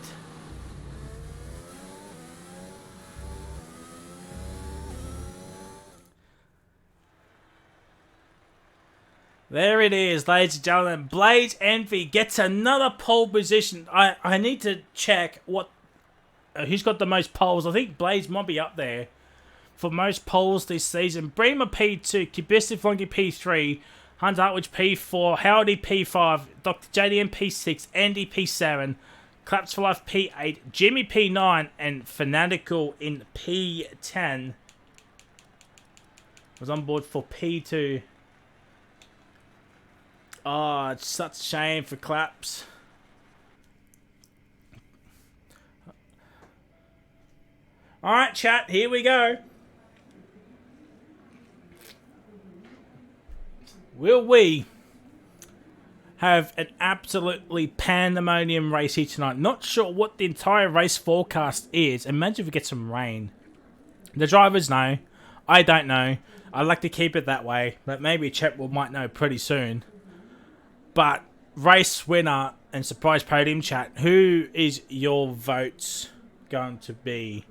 There it is, ladies and gentlemen. Blaze Envy gets another pole position. I need to check what who's got the most poles. I think Blaze might be up there for most poles this season. Bremer P2, Kubistik Flunky P3, Hunter Hartwich P4, Howdy P5, Dr. JDM P6, Andy P7, Claps for Life P8, Jimmy P9, and Fanatical in P10. Was on board for P2. Oh, it's such a shame for Claps. Alright, chat, here we go. Will we have an absolutely pandemonium race here tonight? Not sure what the entire race forecast is. Imagine if we get some rain. The drivers know. I don't know. I'd like to keep it that way, but maybe Chet might know pretty soon. But race winner and surprise podium, chat. Who is your votes going to be?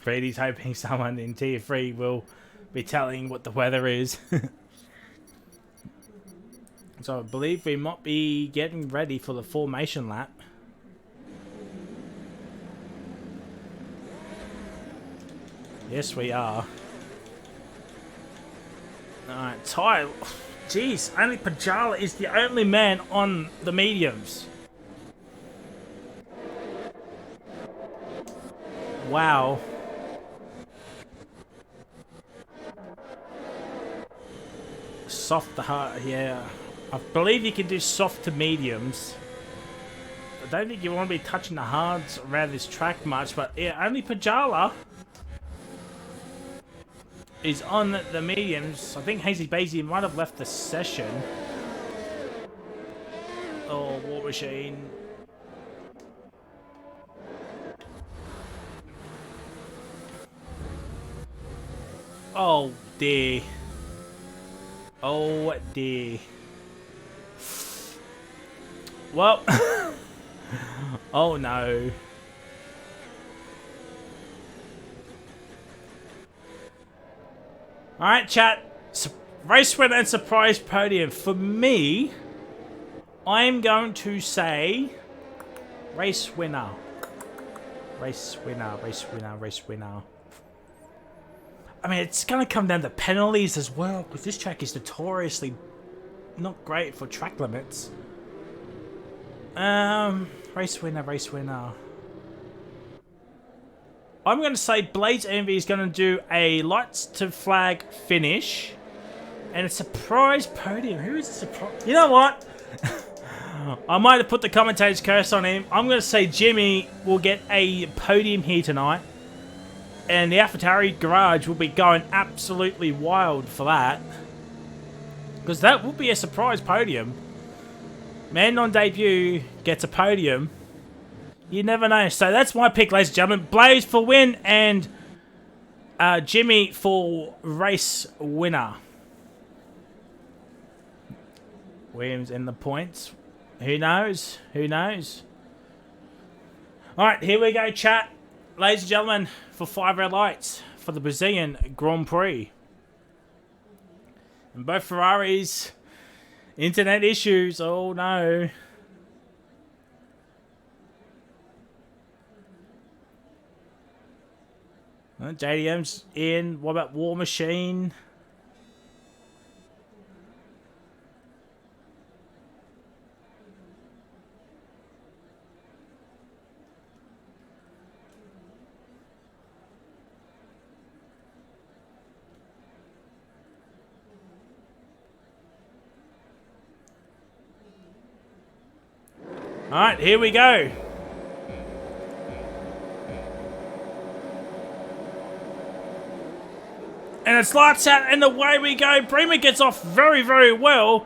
Brady's hoping someone in Tier 3 will be telling what the weather is. So I believe we might be getting ready for the formation lap. Yes, we are. Alright, Ty. Jeez, only Pajala is the only man on the mediums. Wow. Soft to hard, yeah. I believe you can do soft to mediums. I don't think you want to be touching the hards around this track much, but yeah, only Pajala is on the mediums. I think Hazy Basie might have left the session. Oh, War Machine. Oh dear. Oh dear. Well. Oh no. Alright, chat. Race winner and surprise podium. For me, I'm going to say race winner. Race winner, race winner, race winner. I mean, it's going to come down to penalties as well, because this track is notoriously not great for track limits. Race winner, race winner. I'm going to say Blaze Envy is going to do a lights to flag finish and a surprise podium. Who is the surprise? You know what? I might have put the commentator's curse on him. I'm going to say Jimmy will get a podium here tonight. And the AlphaTauri garage will be going absolutely wild for that. Because that will be a surprise podium. Man on debut gets a podium. You never know. So that's my pick, ladies and gentlemen. Blaze for win and Jimmy for race winner. Williams in the points. Who knows? Who knows? Alright, here we go, chat. Ladies and gentlemen, for 5 red lights for the Brazilian Grand Prix. And both Ferraris, internet issues. Oh no. JDM's in. What about War Machine? Alright, here we go. And it's lights out and away we go. Bremer gets off very, very well.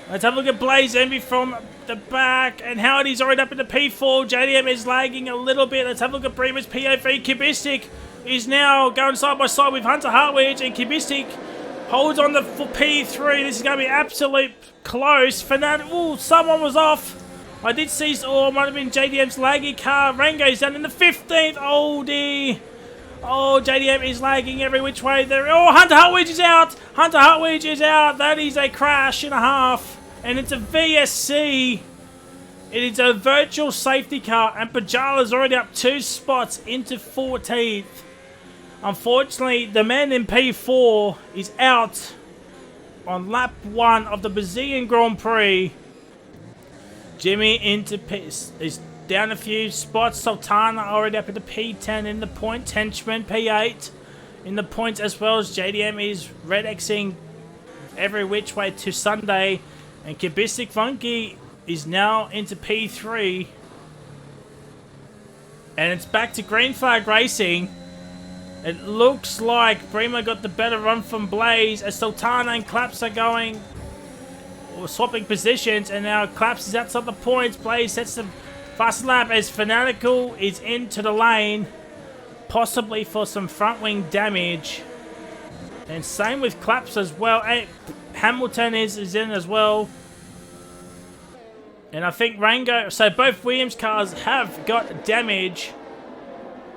Let's have a look at Blaze Envy from the back. And Howdy's already up in the P4. JDM is lagging a little bit. Let's have a look at Bremer's POV. Kubistic is now going side by side with Hunter Hartwich. And Kubistic holds on for P3. This is going to be absolute close. Fernando, ooh, someone was off. I did see, or it might have been JDM's laggy car. Rango's down in the 15th. Oh dear. Oh, JDM is lagging every which way there. Oh, Hunter Hartwich is out. Hunter Hartwich is out. That is a crash and a half. And it's a VSC. It is a virtual safety car. And Pajala's already up 2 spots into 14th. Unfortunately, the man in P4 is out on lap 1 of the Brazilian Grand Prix. Jimmy into is down a few spots. Sultana already up into P10 in the point. Tenchman P8 in the points as well as JDM is red Xing every which way to Sunday. And Kubistic Funky is now into P3. And it's back to green flag racing. It looks like Bremer got the better run from Blaze as Sultana and Claps are going, or swapping positions, and now Claps is outside the points. Blaze sets the Fast lap as Fanatical is into the lane, possibly for some front wing damage. And same with Claps as well. Hamilton is in as well. And I think Rango, so both Williams cars have got damage.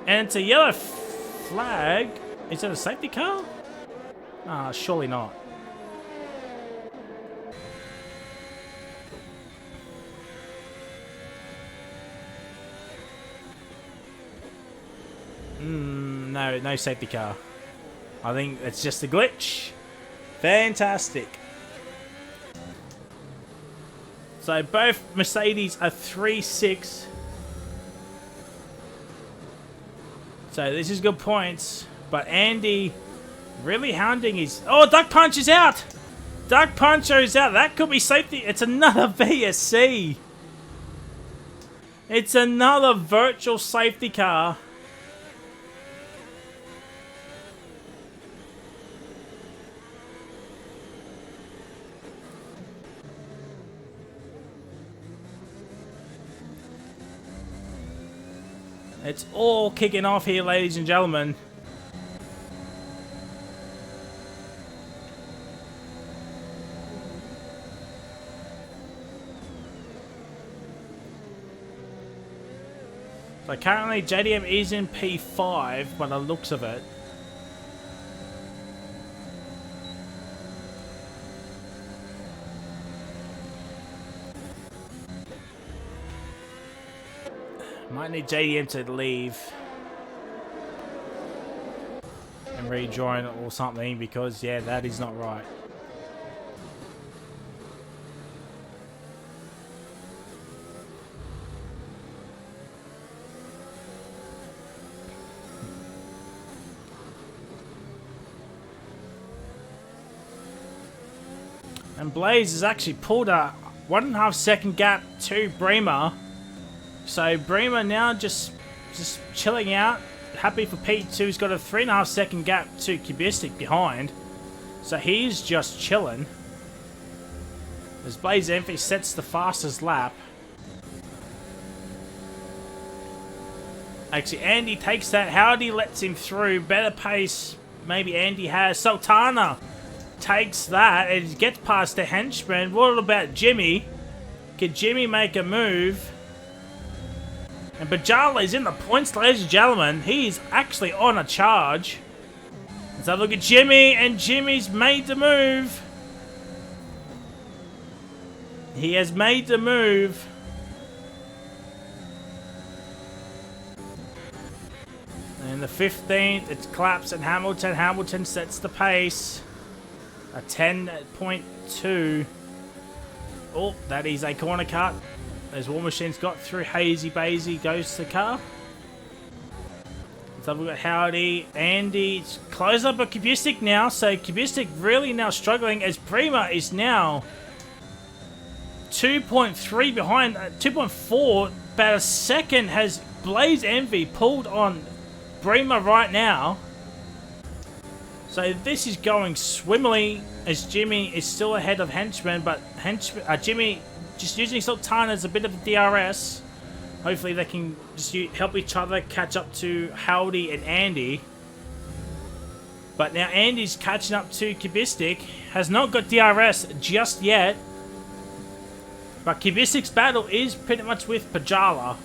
And it's a yellow flag. Is it a safety car? Ah, surely not. No safety car. I think it's just a glitch. Fantastic. So both Mercedes are 3-6. So this is good points. But Andy really hounding his... Oh, Duck Punch is out! Duck Puncher is out. That could be safety. It's another VSC. It's another virtual safety car. It's all kicking off here, ladies and gentlemen. So currently JDM is in P5 by the looks of it. Might need JDM to leave and rejoin or something, because yeah, that is not right. And Blaze has actually pulled a 1.5 second gap to Bremer. So Bremer now just chilling out. Happy for P2. He's got a 3.5 second gap to Cubistic behind. So he's just chilling. As Blaze Envy sets the fastest lap. Actually, Andy takes that. Howdy lets him through. Better pace maybe Andy has. Sultana takes that and gets past the henchman. What about Jimmy? Can Jimmy make a move? And Bajala is in the points, ladies and gentlemen. He is actually on a charge. Let's have a look at Jimmy, and Jimmy's made the move. He has made the move. And the 15th, it's Claps and Hamilton. Hamilton sets the pace. A 10.2. Oh, that is a corner cut. As War Machine's got through, Hazy Bazy goes to the car. So we've got Howdy, Andy. It's close up of Cubistic now. So Cubistic really now struggling as Prima is now 2.3 behind, 2.4. About a second has Blaze Envy pulled on Prima right now. So this is going swimmingly as Jimmy is still ahead of Henchman, but Jimmy just using Sultana as a bit of a DRS. Hopefully they can just help each other catch up to Howdy and Andy. But now Andy's catching up to Cubistic. Has not got DRS just yet. But Cubistic's battle is pretty much with Pajala.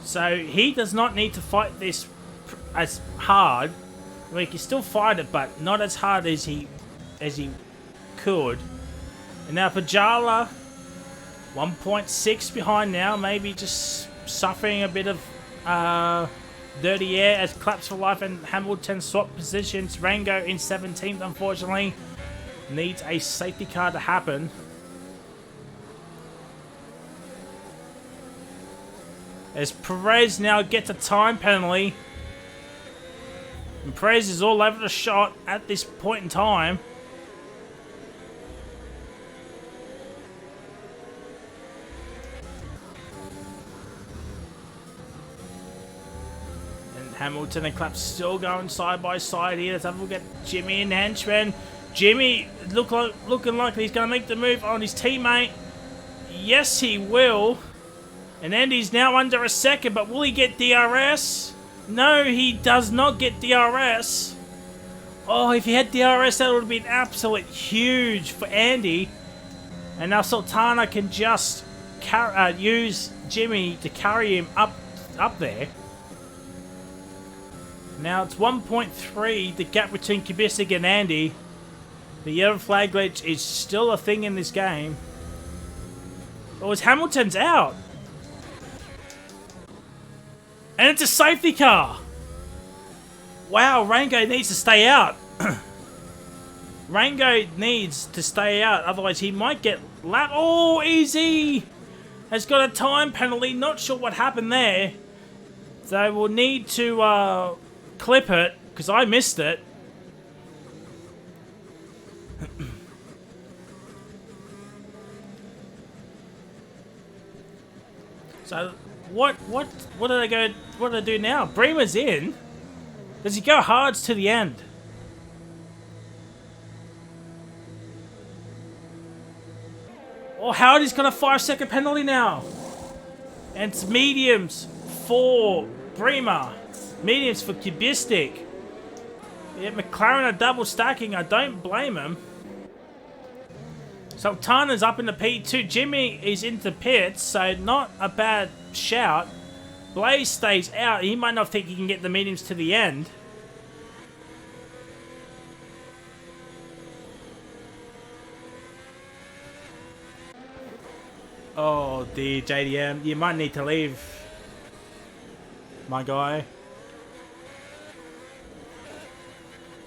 So he does not need to fight this as hard. Well, he can still fight it, but not as hard as he could. And now Pajala, 1.6 behind now, maybe just suffering a bit of dirty air as Claps for Life and Hamilton swap positions. Rango in 17th, unfortunately, needs a safety car to happen. As Perez now gets a time penalty. And Perez is all over the shot at this point in time. And Hamilton and Claps still going side by side here. Let's have a look at Jimmy and Henchman. Jimmy looking like he's going to make the move on his teammate. Yes, he will. And Andy's now under a second, but will he get DRS? No, he does not get DRS. Oh, if he had DRS, that would have been absolutely huge for Andy. And now Sultana can just use Jimmy to carry him up there. Now it's 1.3, the gap between Kubisik and Andy. The yellow flag glitch is still a thing in this game. Oh, it's Hamilton's out. And it's a safety car. Wow, Rango needs to stay out. Rango needs to stay out, otherwise he might get lap. Oh, Easy has got a time penalty. Not sure what happened there. So we'll need to clip it, because I missed it. So what do they do now? Bremer's in. Does he go hards to the end? Oh, Howdy's got a 5-second penalty now. And it's mediums for Bremer. Mediums for Kubistik. Yeah, McLaren are double stacking. I don't blame him. Sultana's up in the P2. Jimmy is into pits, so not a bad shout. Blaze stays out. He might not think he can get the mediums to the end. Oh dear, JDM, you might need to leave, my guy.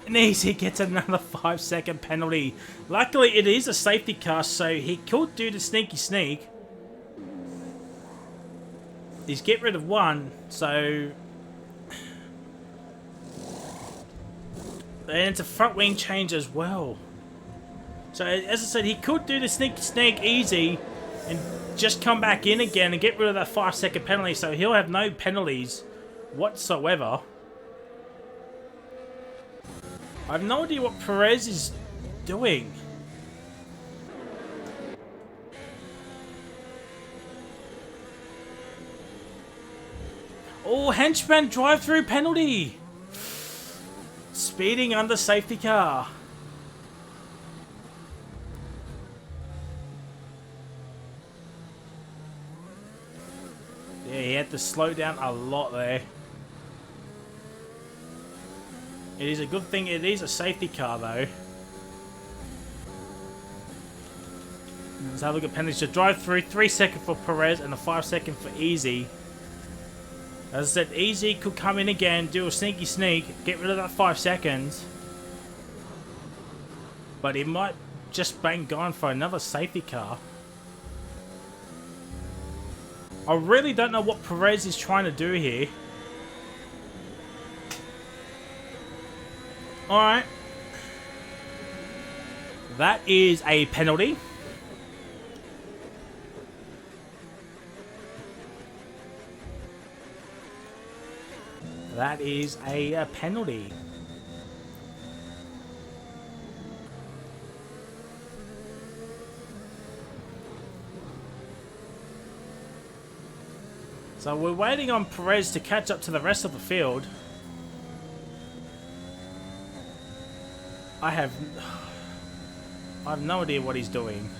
And Easy gets another 5-second penalty. Luckily, it is a safety car, so he could do the sneaky sneak. He's get rid of one, so... And it's a front wing change as well. So, as I said, he could do the sneaky sneak easy and just come back in again and get rid of that 5-second penalty, so he'll have no penalties whatsoever. I have no idea what Perez is doing. Oh, henchman drive-through penalty. Speeding under safety car. Yeah, he had to slow down a lot there. It is a good thing it is a safety car though. Let's have a look at penalties. To drive through, 3 seconds for Perez and a 5-second for Easy. As I said, Easy could come in again, do a sneaky sneak, get rid of that 5 seconds. But he might just bang gone for another safety car. I really don't know what Perez is trying to do here. Alright. That is a penalty. That is a penalty. So we're waiting on Perez to catch up to the rest of the field. I have no idea what he's doing.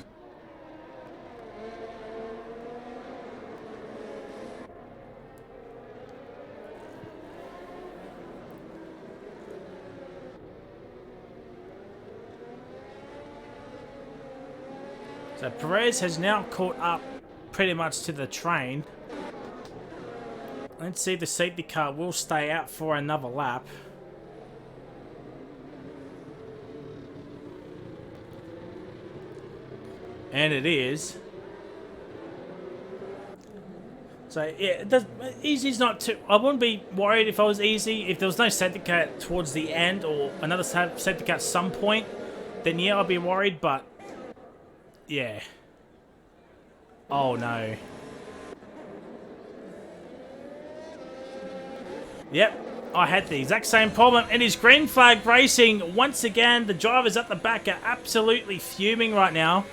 So Perez has now caught up pretty much to the train. Let's see if the safety car will stay out for another lap. And it is. So yeah, Easy's not too... I wouldn't be worried if I was Easy. If there was no safety car towards the end or another safety car at some point, then yeah, I'd be worried, but... Yeah. Oh no. Yep, I had the exact same problem. It is green flag racing. Once again, the drivers at the back are absolutely fuming right now.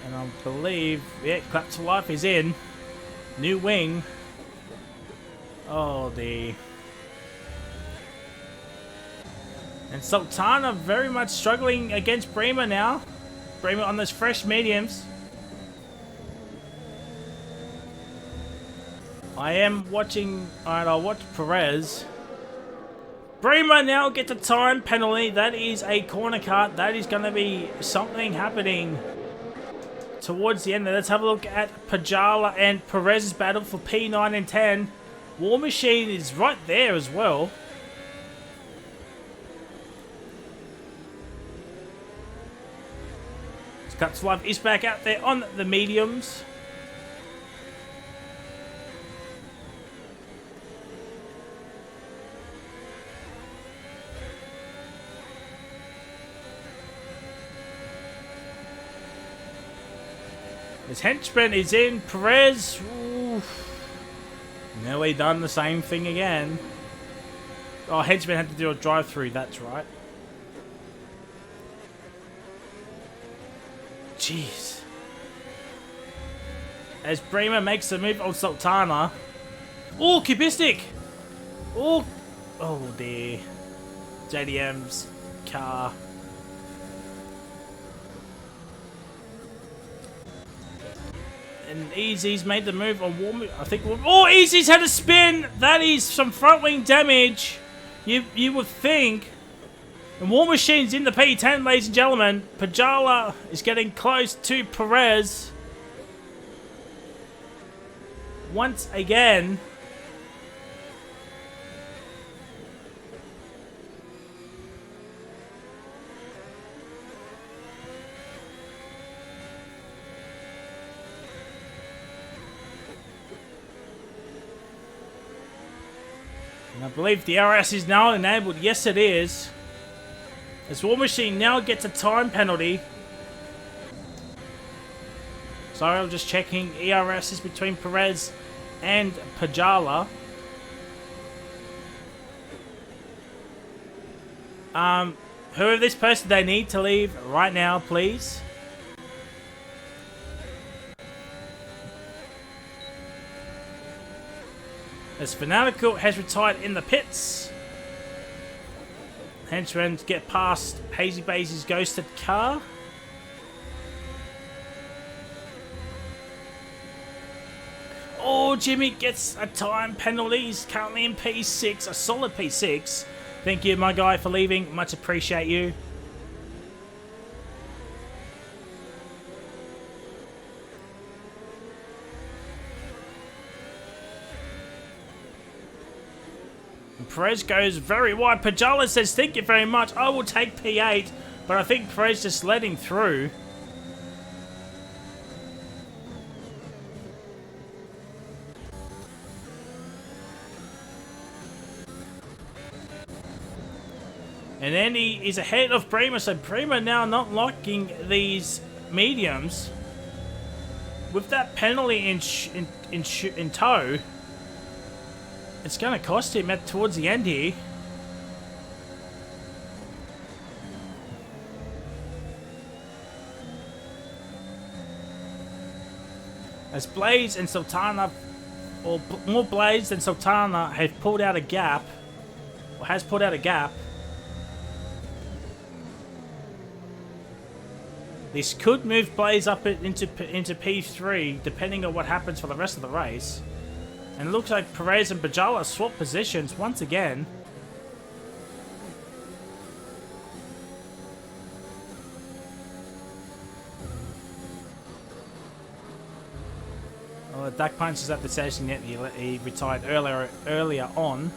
And I believe, yeah, Clap to Life is in. New wing. Oh, dear. And Sultana very much struggling against Bremer now. Bremer on those fresh mediums. I am watching... Alright, I'll watch Perez. Bremer now gets a time penalty. That is a corner cut. That is going to be something happening towards the end. Let's have a look at Pajala and Perez's battle for P9 and 10. War Machine is right there as well. Cuts Life is back out there on the mediums. His henchman is in. Perez. Oof. Nearly done the same thing again. Oh, henchman had to do a drive-through. That's right. Jeez. As Bremer makes the move on Sultana. Oh, Cubistic! Oh dear. JDM's car. And Easy's made the move on Warm. I think. Oh, Easy's had a spin! That is some front wing damage. You would think. And War Machine's in the P10, ladies and gentlemen. Pajala is getting close to Perez. Once again. And I believe the RS is now enabled. Yes, it is. As War Machine now gets a time penalty. Sorry, I'm just checking. ERS is between Perez and Pajala. Whoever this person, they need to leave right now, please. As Fanatical has retired in the pits. Henchmen get past Hazy Basy's ghosted car. Oh, Jimmy gets a time penalty. He's currently in P6, a solid P6. Thank you, my guy, for leaving. Much appreciate you. Perez goes very wide. Pajala says, thank you very much. I will take P8. But I think Perez just let him through. And then he is ahead of Bremer. So Bremer now not locking these mediums. With that penalty in tow. It's going to cost him towards the end here. As Blaze and Sultana, or more Blaze than Sultana, have pulled out a gap, or has pulled out a gap. This could move Blaze up into P3, depending on what happens for the rest of the race. And it looks like Perez and Pajala swap positions once again. Well, Duck Punch is at the station yet. He retired earlier on.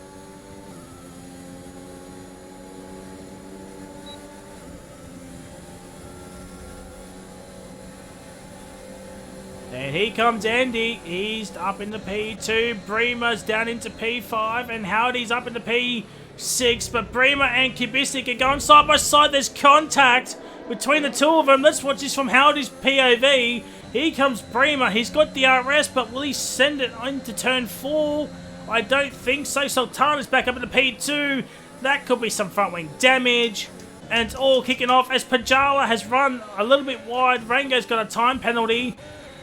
And here comes Andy. He's up into P2. Bremer's down into P5. And Howdy's up into P6. But Bremer and Kubistic are going side by side. There's contact between the two of them. Let's watch this from Howdy's POV. Here comes Bremer. He's got the RS, but will he send it into turn 4? I don't think so. Sultana's back up into P2. That could be some front wing damage. And it's all kicking off as Pajala has run a little bit wide. Rango's got a time penalty.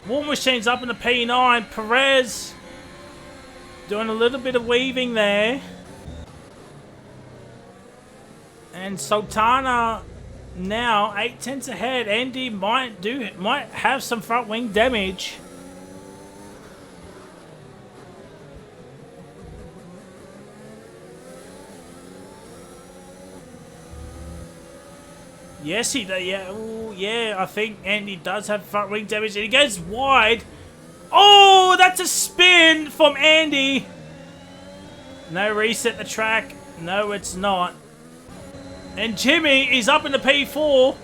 War Machine's up in the P9. Perez doing a little bit of weaving there. And Sultana now 8/10 ahead. Andy might have some front wing damage. Yes, he does. Yeah, ooh, yeah. I think Andy does have front wing damage, and he goes wide. Oh, that's a spin from Andy. No reset the track. No, it's not. And Jimmy is up in the P4.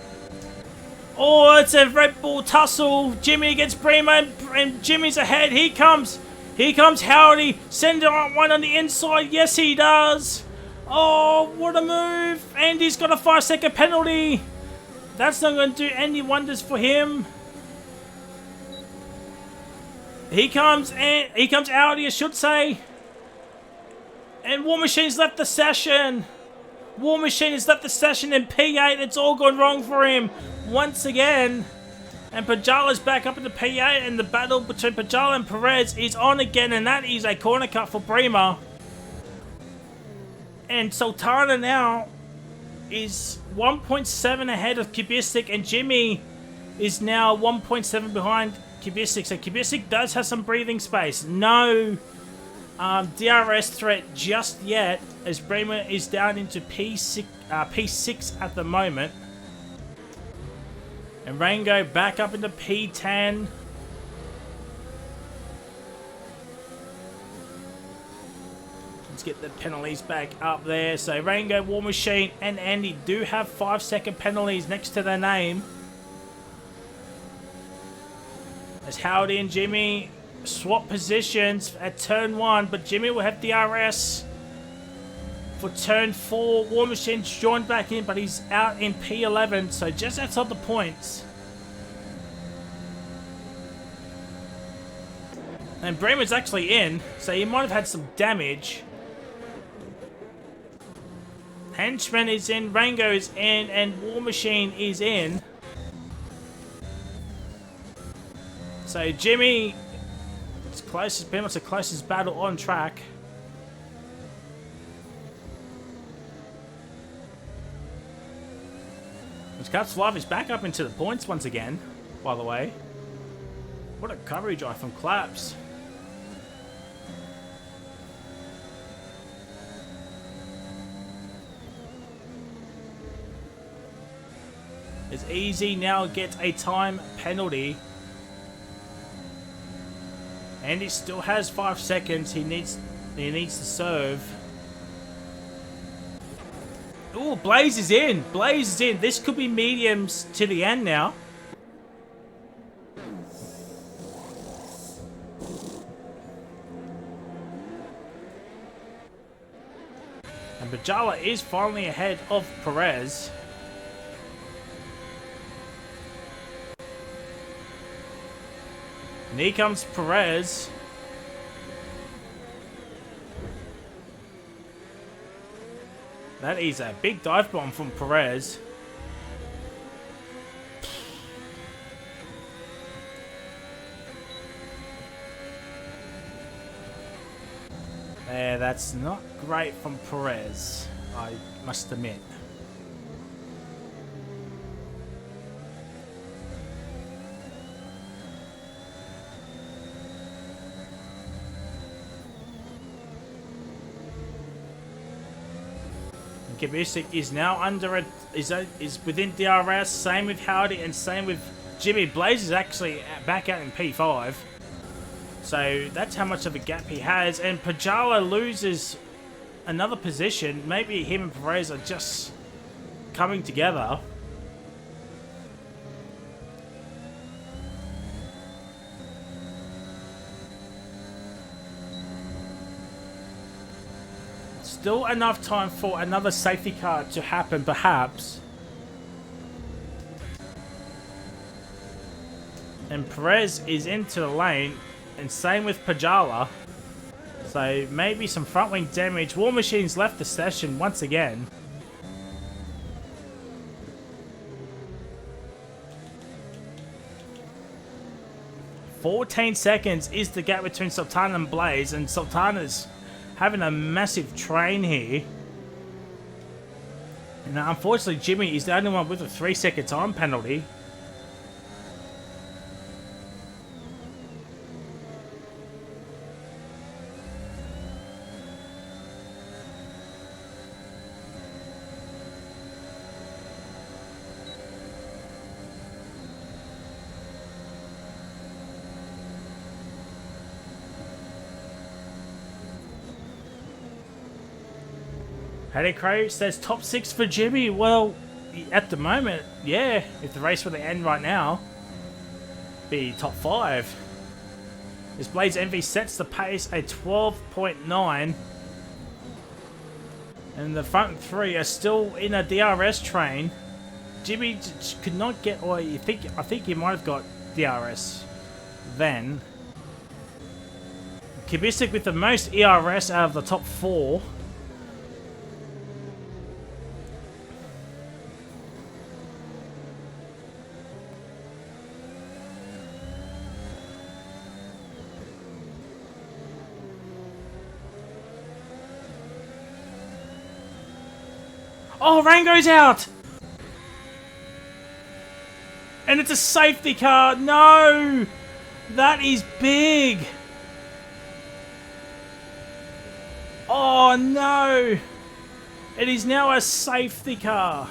Oh, it's a Red Bull tussle. Jimmy against Primo, and Jimmy's ahead. He comes. Here comes Howdy. Send one on the inside. Yes, he does. Oh, what a move. Andy's got a 5-second penalty. That's not going to do any wonders for him. He comes Audi, I should say. And War Machine's left the session. War Machine has left the session in P8. It's all gone wrong for him once again. And Pajala's back up in the P8, and the battle between Pajala and Perez is on again, and that is a corner cut for Prima. And Sultana now is 1.7 ahead of Kubistic, and Jimmy is now 1.7 behind Kubistic. So Kubistic does have some breathing space. No DRS threat just yet, as Prima is down into P6 at the moment. And Rango back up into P10. Let's get the penalties back up there. So Rango, War Machine, and Andy do have 5-second penalties next to their name. As Howdy and Jimmy swap positions at turn 1, but Jimmy will have DRS for turn 4. War Machine's joined back in, but he's out in P11, so just outside the points. And Bremer's actually in, so he might have had some damage. Henchman is in, Rango is in, and War Machine is in. So Jimmy, it's closest, pretty much the closest battle on track. Cuts Live is back up into the points once again, by the way. What a coverage eye from Claps. As Easy now gets a time penalty. And he still has 5 seconds. He needs to serve. Ooh, Blaze is in. Blaze is in. This could be mediums to the end now. And Bajala is finally ahead of Perez. And here comes Perez. That is a big dive bomb from Perez. Yeah, that's not great from Perez, I must admit. Kubistic is now under it, is within DRS. Same with Howdy and same with Jimmy. Blaze is actually back out in P5. So that's how much of a gap he has. And Pajala loses another position. Maybe him and Perez are just coming together. Still enough time for another safety car to happen, perhaps. And Perez is into the lane, and same with Pajala. So maybe some front wing damage. War Machine's left the session once again. 14 seconds is the gap between Sultana and Blaze, and Sultana's having a massive train here. And unfortunately, Jimmy is the only one with a 3-second time penalty. Hey Crow says top 6 for Jimmy. Well, at the moment, yeah. If the race were to end right now, be top 5. This Blaze Envy sets the pace at 12.9. And the front 3 are still in a DRS train. Jimmy could not get, or I think he might have got DRS then. Kubisik with the most ERS out of the top 4. Oh, Rango's out! And it's a safety car. No! That is big! Oh, no! It is now a safety car.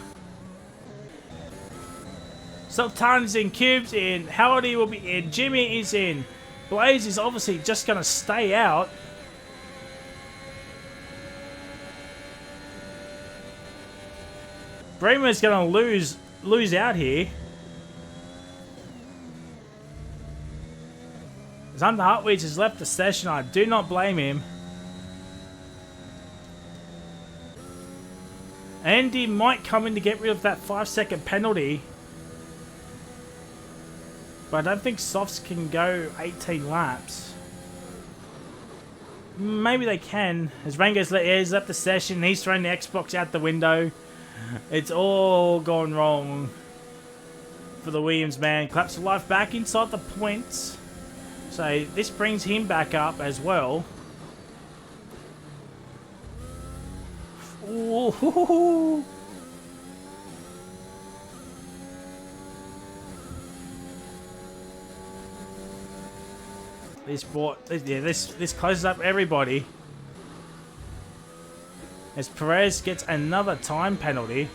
Sultan's in, Cube's in, Howdy will be in, Jimmy is in. Blaze is obviously just going to stay out. Bremer's going to lose out here. Xander Hartwig has left the session. I do not blame him. Andy might come in to get rid of that 5-second penalty. But I don't think softs can go 18 laps. Maybe they can. As Rango's left the session, he's thrown the Xbox out the window. It's all gone wrong for the Williams man. Claps of life back inside the points. So this brings him back up as well. Ooh. This closes up everybody. As Perez gets another time penalty.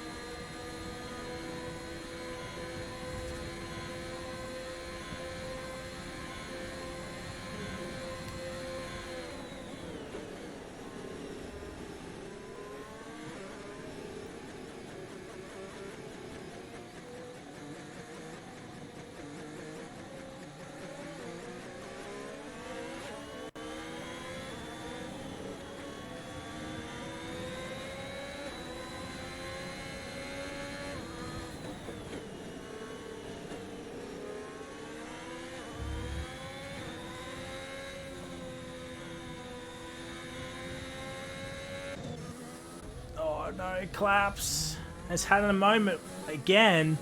Oh no, Claps has had a moment again.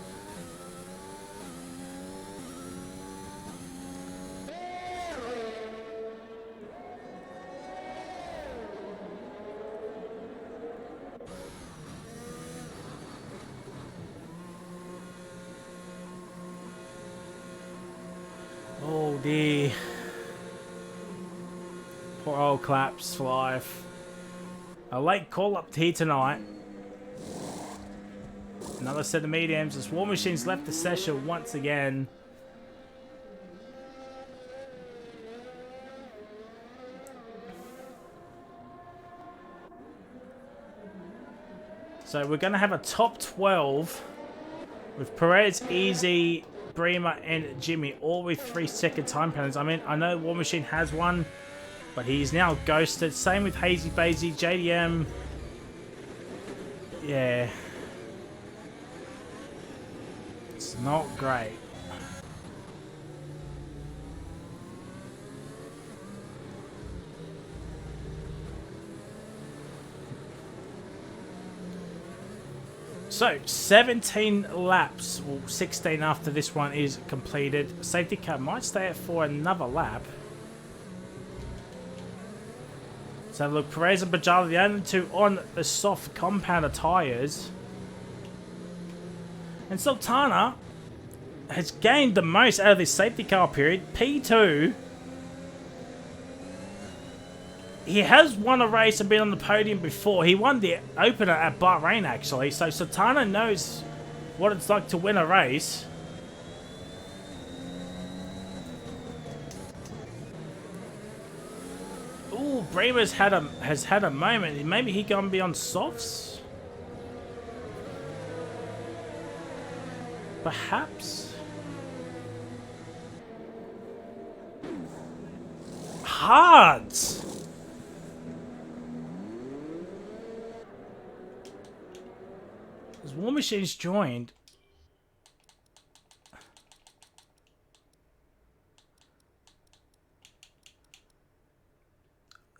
Oh dear. Poor old Claps for life. A late call up here tonight. Another set of mediums as War Machine's left the session once again. So we're going to have a top 12 with Perez, Easy, Bremer and Jimmy all with 3-second time penalties. I mean, I know War Machine has one, but he's now ghosted. Same with Hazy Bazy, JDM. Yeah. It's not great. So, 17 laps, well 16 after this one is completed. Safety car might stay it for another lap. So look, Perez and Bajala, the only two on the soft compounder tyres. And Sultana has gained the most out of this safety car period. P2. He has won a race and been on the podium before. He won the opener at Bahrain, actually. So Sultana knows what it's like to win a race. Ooh, Bremer's has had a moment. Maybe he gonna be on softs? Perhaps? Hards! As War Machine's joined.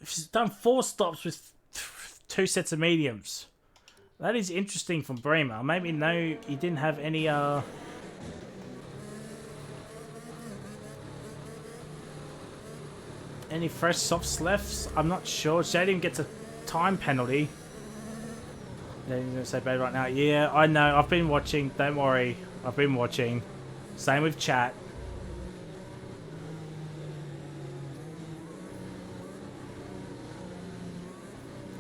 She's done 4 stops with 2 sets of mediums. That is interesting from Bremer. Maybe no, he didn't have any fresh softs left. I'm not sure. Jaden gets a time penalty. Yeah, you're gonna say bad right now. Yeah, I know. I've been watching. Don't worry. I've been watching. Same with chat.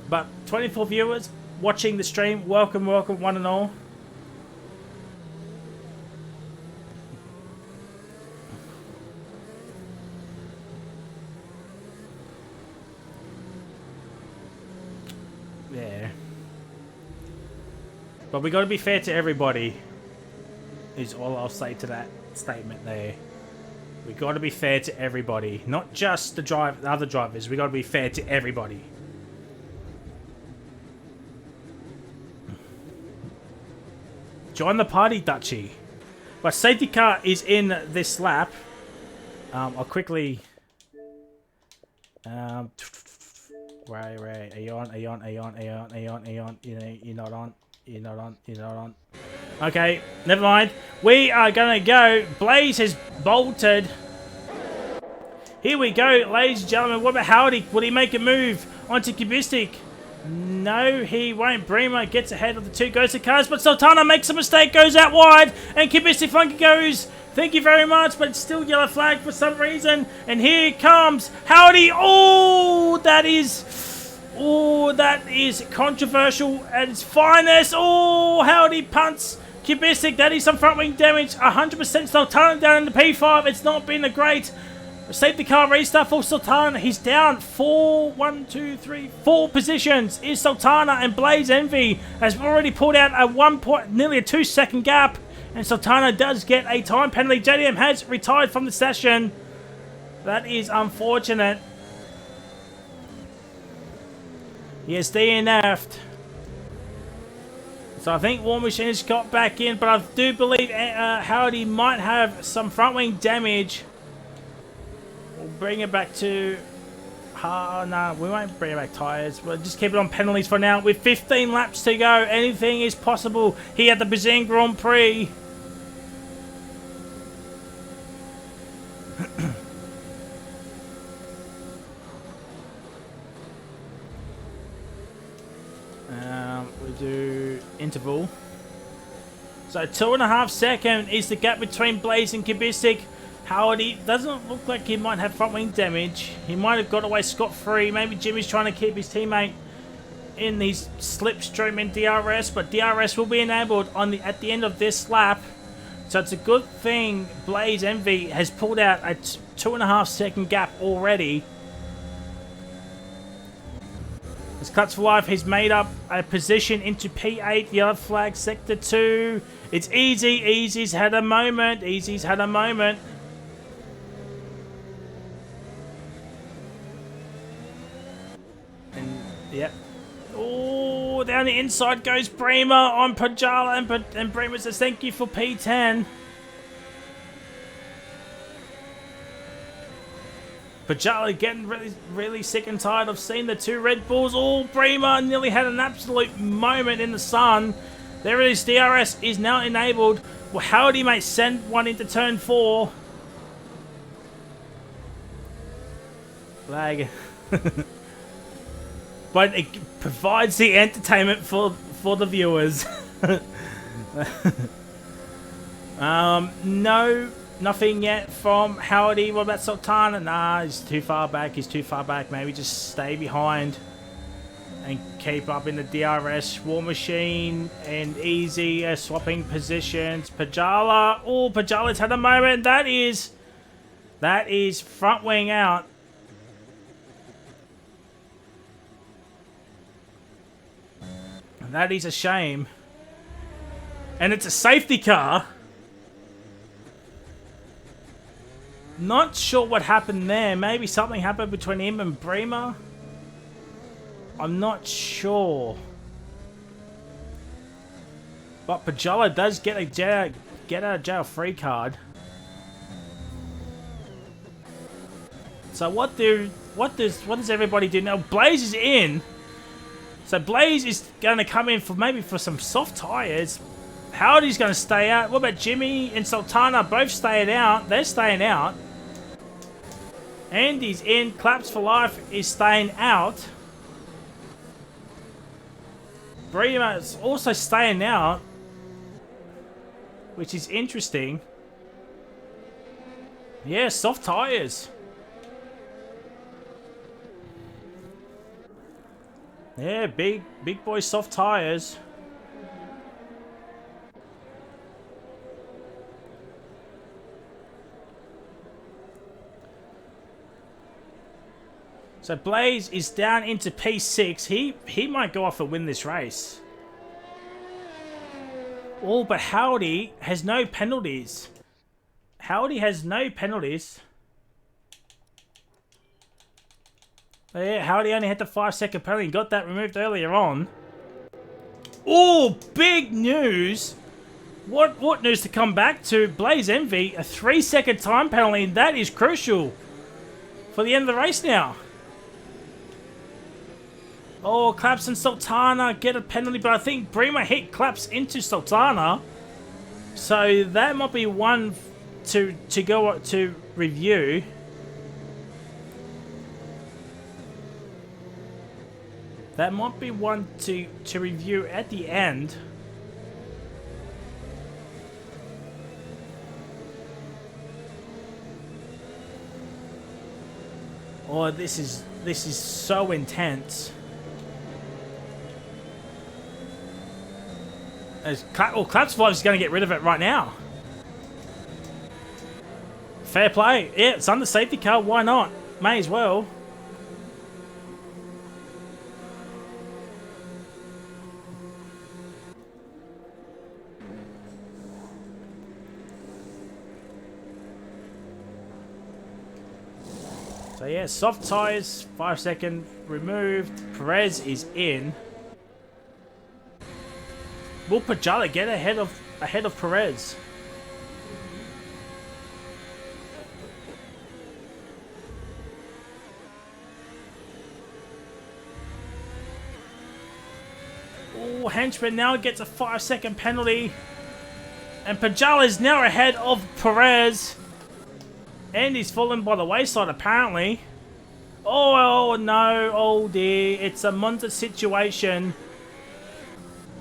But 24 viewers watching the stream. Welcome, welcome, one and all. Yeah. But we got to be fair to everybody, is all I'll say to that statement there. We got to be fair to everybody, not just the other drivers. We got to be fair to everybody. Join the party, Dutchy. But safety car is in this lap. I'll quickly. Right. Are you on? You're not on. You're not on. Okay, never mind. We are gonna go. Blaze has bolted. Here we go, ladies and gentlemen. What about Howdy? Will he make a move onto Kubistic? No, he won't. Bremer gets ahead of the 2 Ghost cars, but Sultana makes a mistake, goes out wide, and Kubistic Funky goes. Thank you very much, but it's still yellow flag for some reason. And here comes Howdy. Oh, that is controversial at its finest. Oh, Howdy punts Kubistic. That is some front wing damage. 100% Sultana down in the P5. It's not been a great safety car restart for Sultana. He's down 4 positions is Sultana, and Blaze Envy has already pulled out a nearly a 2-second gap, and Sultana does get a time penalty. JDM has retired from the session. That is unfortunate. He is DNF'd. So I think War Machine has got back in, but I do believe Howdy might have some front wing damage. We'll bring it back to... no, we won't bring it back tyres. We'll just keep it on penalties for now. With 15 laps to go, anything is possible here at the Brazilian Grand Prix. We do interval. So 2.5 seconds is the gap between Blaze and Kubistic. Howdy doesn't look like he might have front wing damage. He might have got away scot-free. Maybe Jimmy's trying to keep his teammate in his slipstream in DRS, but DRS will be enabled at the end of this lap. So it's a good thing Blaze Envy has pulled out a 2.5 second gap already. As Cuts for Life, he's made up a position into P8, yellow flag, sector 2. It's Easy. Easy's had a moment. Easy's had a moment. And, yep. Oh, down the inside goes Bremer on Pajala, and Bremer says thank you for P10. Pajala getting really sick and tired of seeing the 2 Red Bulls. Oh, Bremer nearly had an absolute moment in the sun. There it is. DRS is now enabled. Well, Howdy may send one into turn 4. Lag. But it provides the entertainment for the viewers. No, nothing yet from Howdy. What about Sultana? Nah, he's too far back. He's too far back. Maybe just stay behind and keep up in the DRS. War Machine and Easy swapping positions. Pajala. Oh, Pajala's had a moment. That is front wing out. That is a shame. And it's a safety car. Not sure what happened there. Maybe something happened between him and Bremer. I'm not sure. But Pajala does get a get out of jail free card. So what does everybody do now? Blaze is in. So Blaze is going to come in for some soft tires. Howdy's going to stay out. What about Jimmy and Sultana? Both staying out. They're staying out. Andy's in. Claps for Life is staying out. Bremer is also staying out, which is interesting. Yeah, soft tires. Yeah, big boy soft tires. So Blaze is down into P6. He might go off and win this race. Oh, but Howdy has no penalties. Howdy has no penalties. Yeah, Howdy only had the 5-second penalty. Got that removed earlier on. Oh, big news. What news to come back to? Blaze Envy, a 3-second time penalty. That is crucial for the end of the race now. Oh, Claps and Sultana get a penalty, but I think Bremer hit Claps into Sultana. So that might be one to go to review. That might be one to review at the end. Oh, this is so intense. Claps 5 is going to get rid of it right now. Fair play. Yeah, it's under safety car. Why not? May as well. So yeah, soft tires, 5-second removed. Perez is in. Will Pajala get ahead of Perez? Oh, Henchman now gets a 5-second penalty. And Pajala is now ahead of Perez. And he's fallen by the wayside, apparently. Oh no, oh dear. It's a Monza situation.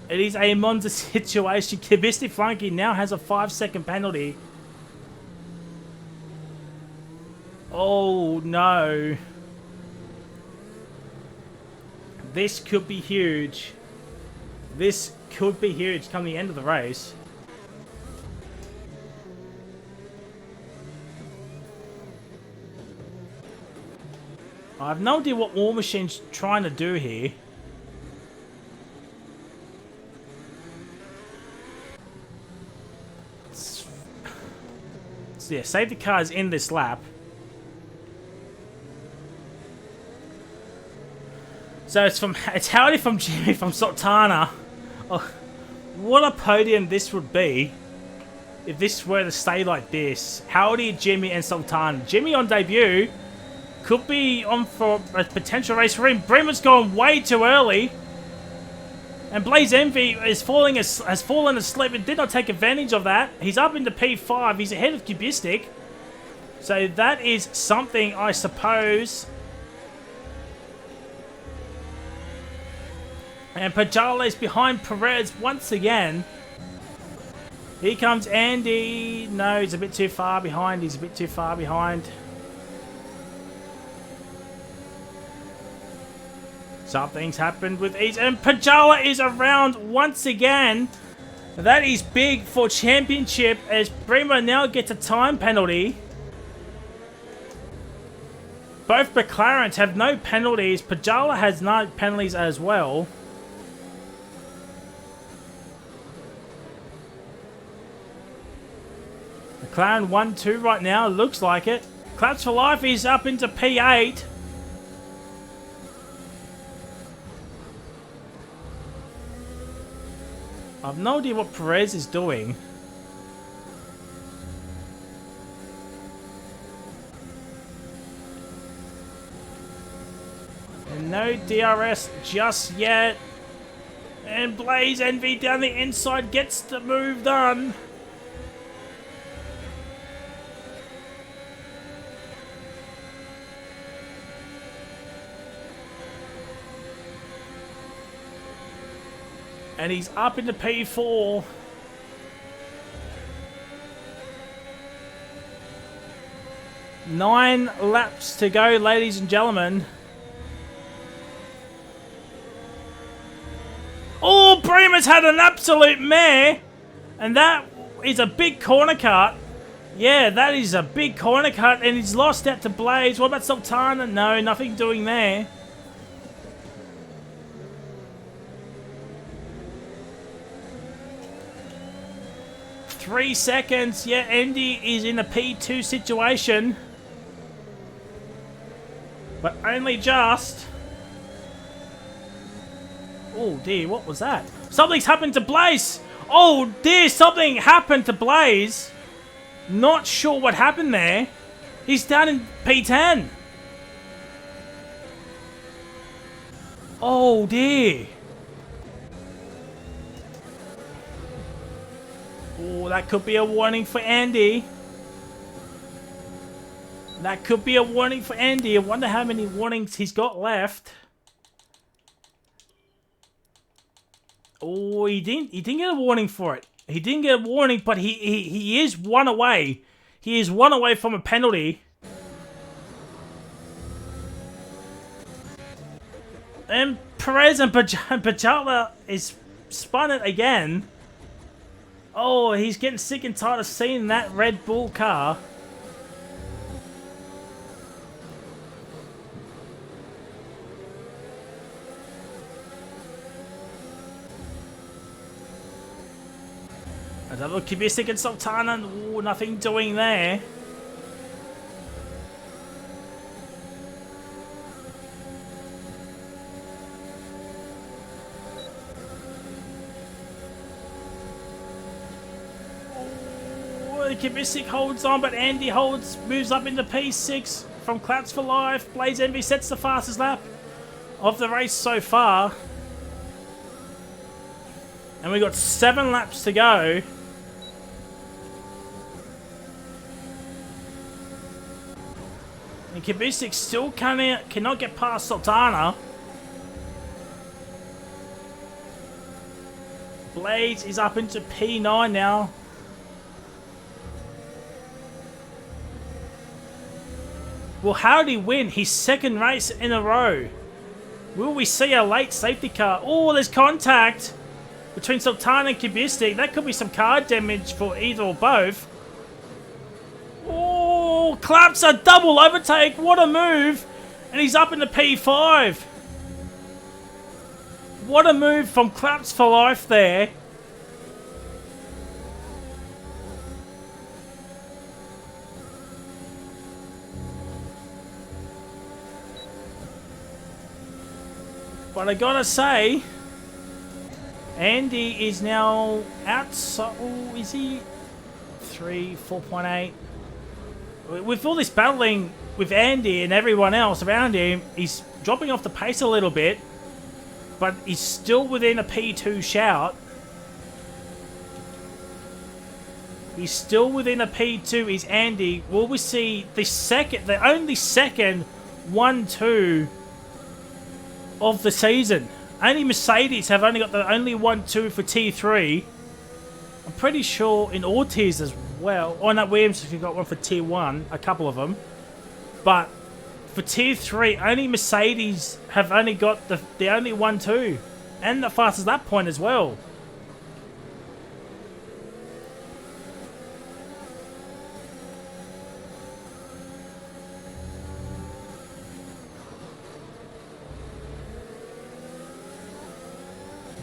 It is a Monza situation. Kibisty Flunky now has a 5-second penalty. Oh no. This could be huge. This could be huge come the end of the race. I have no idea what War Machine's trying to do here. So yeah, safety car is in this lap. So it's Howdy from Jimmy from Sultana. Oh, what a podium this would be if this were to stay like this. Howdy, Jimmy, and Sultana. Jimmy on debut could be on for a potential race for him. Bremer's gone way too early. And Blaze Envy is has fallen asleep and did not take advantage of that. He's up into P5. He's ahead of Cubistic. So that is something, I suppose. And Pajala is behind Perez once again. Here comes Andy. No, he's a bit too far behind. He's a bit too far behind. Something's happened with Ease. And Pajala is around once again. That is big for championship as Prima now gets a time penalty. Both McLarens have no penalties. Pajala has no penalties as well. McLaren 1-2 right now. Looks like it. Claps for Life is up into P8. I've no idea what Perez is doing. And no DRS just yet. And Blaze Envy down the inside gets the move done. And he's up into P4. Nine laps to go, ladies and gentlemen. Oh, Bremer's had an absolute mare. And that is a big corner cut. Yeah, that is a big corner cut. And he's lost out to Blaze. What about Sultana? No, nothing doing there. Three seconds. Yeah, Andy is in a P2 situation. But only just. Oh dear, what was that? Something's happened to Blaze. Oh dear, something happened to Blaze. Not sure what happened there. He's down in P10. Oh dear. Oh, that could be a warning for Andy. That could be a warning for Andy. I wonder how many warnings he's got left. Oh, he didn't get a warning for it. He didn't get a warning, but he is one away. He is one away from a penalty. And Perez and Pajala is spun it again. Oh, he's getting sick and tired of seeing that Red Bull car. Another Kubistic and Sultana. Ooh, nothing doing there. Kubistic holds on, but Andy moves up into P6 from Claps for Life. Blaze Envy sets the fastest lap of the race so far. And we got 7 laps to go. And Kubistic still cannot get past Sultana. Blaze is up into P9 now. Well, how did he win his second race in a row? Will we see a late safety car? Oh, there's contact between Sultana and Kubistic. That could be some car damage for either or both. Oh, Claps a double overtake. What a move. And he's up into P5. What a move from Claps for Life there. But I gotta say, Andy is now outside. Oh, is he? 4.8. With all this battling with Andy and everyone else around him, he's dropping off the pace a little bit. but he's still within a P2 shout. He's still within a P2. He's Andy. Will we see the only second 1-2 of the season? Only Mercedes have only got the only 1-2 for T3. I'm pretty sure in all tiers as well. Oh no, Williams has got one for tier 1, a couple of them. But for tier 3, only Mercedes have only got the only 1-2. And the fastest lap point as well.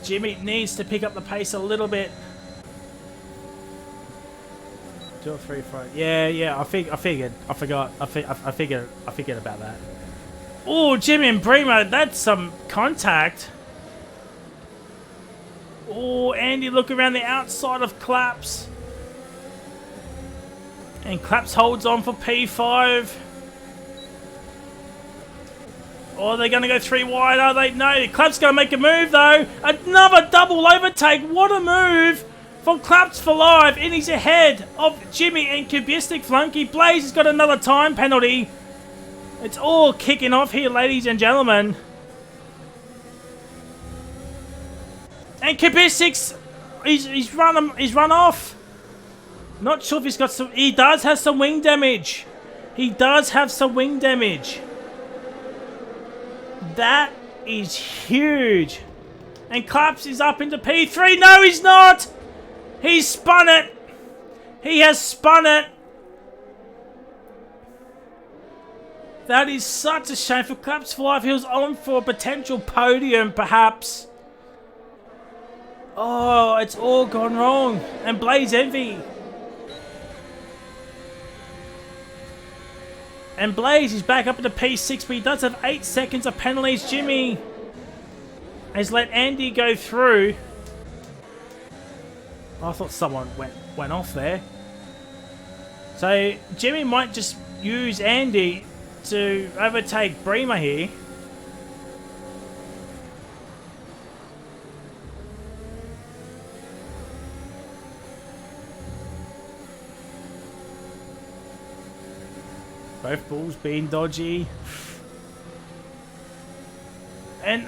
Jimmy needs to pick up the pace a little bit. 2 or 3, 4. Yeah. I figured. I forgot. I figured about that. Oh, Jimmy and Primo, that's some contact. Oh, Andy, look around the outside of Claps. And Claps holds on for P5. Oh, they're going to go 3 wide, are they? No, Claps going to make a move, though. Another double overtake. What a move from Claps for live. And he's ahead of Jimmy and Kubistic Flunky. Blaze has got another time penalty. It's all kicking off here, ladies and gentlemen. And Kubistic's, he's run off. Not sure if he's got some... He does have some wing damage. He does have some wing damage. That is huge. And Claps is up into P3. No, he's not. He's spun it. He has spun it. That is such a shame for Claps for life. He was on for a potential podium, perhaps. Oh, it's all gone wrong. And Blaze Envy. And Blaze is back up into P6, but he does have 8 seconds of penalties. Jimmy has let Andy go through. Oh, I thought someone went off there. So Jimmy might just use Andy to overtake Bremer here. Both balls being dodgy. And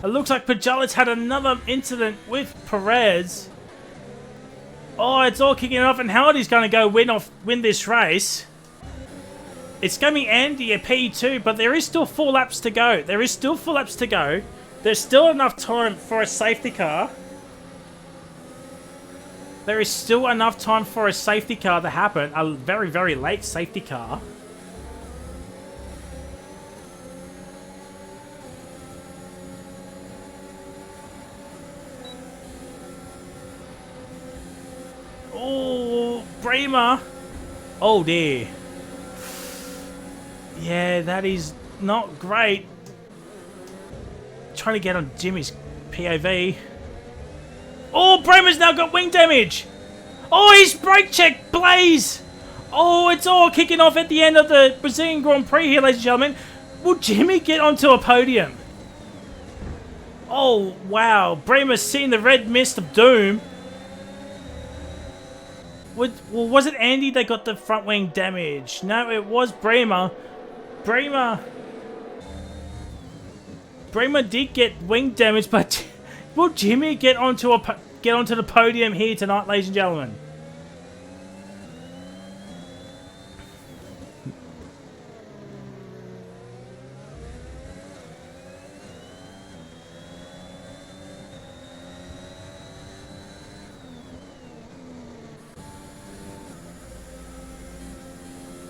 it looks like Pajalis had another incident with Perez. Oh, it's all kicking off, and Halliday's going to go win this race. It's going to be Andy at P2, but there is still 4 laps to go. There's still enough time for a safety car. There is still enough time for a safety car to happen. A very, very late safety car. Oh, Bremer. Oh dear. Yeah, that is not great. Trying to get on Jimmy's POV. Oh, Bremer's now got wing damage. Oh, he's brake check, Blaze. Oh, it's all kicking off at the end of the Brazilian Grand Prix here, ladies and gentlemen. Will Jimmy get onto a podium? Oh, wow. Bremer's seen the red mist of doom. Well, was it Andy that got the front wing damage? No, it was Bremer. Bremer did get wing damage, but will Jimmy get onto the podium here tonight, ladies and gentlemen?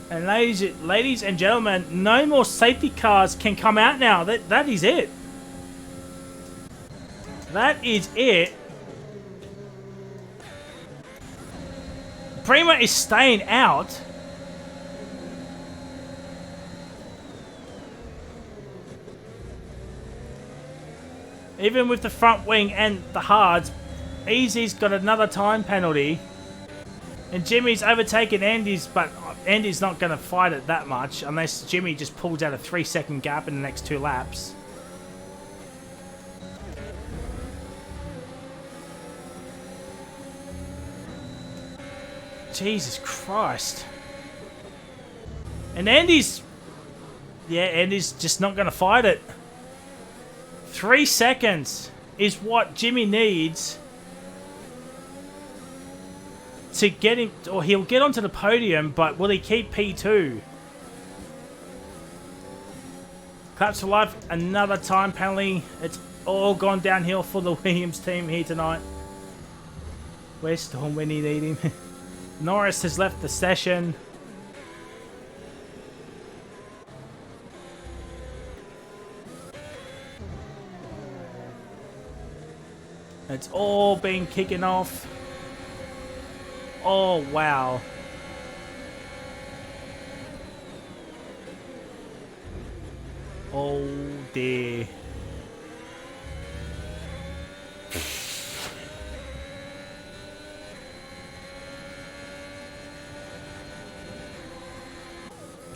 And ladies and gentlemen, no more safety cars can come out now. That is it. That is it. Prima is staying out. Even with the front wing and the hards, Easy's got another time penalty. And Jimmy's overtaken Andy's, but Andy's not going to fight it that much unless Jimmy just pulls out a 3-second gap in the next 2 laps. Jesus Christ. And Andy's just not going to fight it. 3 seconds is what Jimmy needs to get him, or he'll get onto the podium, but will he keep P2? Claps for life, another time penalty. It's all gone downhill for the Williams team here tonight. Where's Storm when you need him? Norris has left the session. It's all been kicking off. Oh, wow. Oh, dear.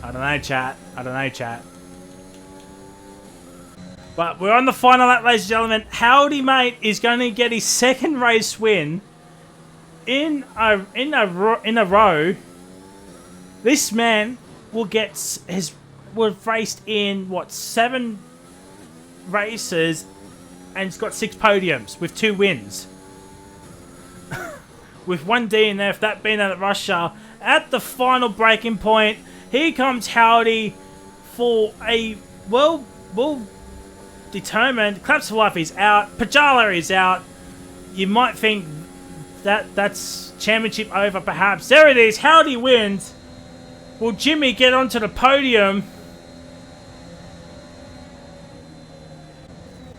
I don't know, chat. I don't know, chat. But we're on the final lap, ladies and gentlemen. Howdy Mate is going to get his second race win in a row. This man will get we've raced in what 7 races, and he's got 6 podiums with 2 wins. With 1 DNF, that being at Russia at the final braking point. Here comes Howdy for a well determined. Claps for life is out. Pajala is out. You might think that's championship over, perhaps. There it is. Howdy wins. Will Jimmy get onto the podium?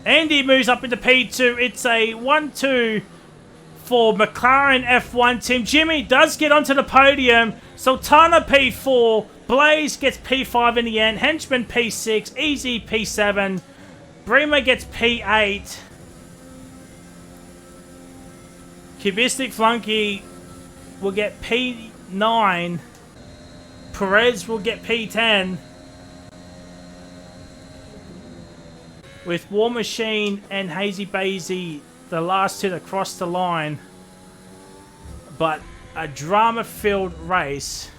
Andy moves up into P2. It's a 1-2 for McLaren F1 team. Jimmy does get onto the podium. Sultana P4. Blaze gets P5 in the end. Henchman P6. Easy P7. Bremer gets P8. Cubistic Flunky will get P9. Perez will get P10. With War Machine and Hazy Bazy, the last 2 to cross the line. But a drama-filled race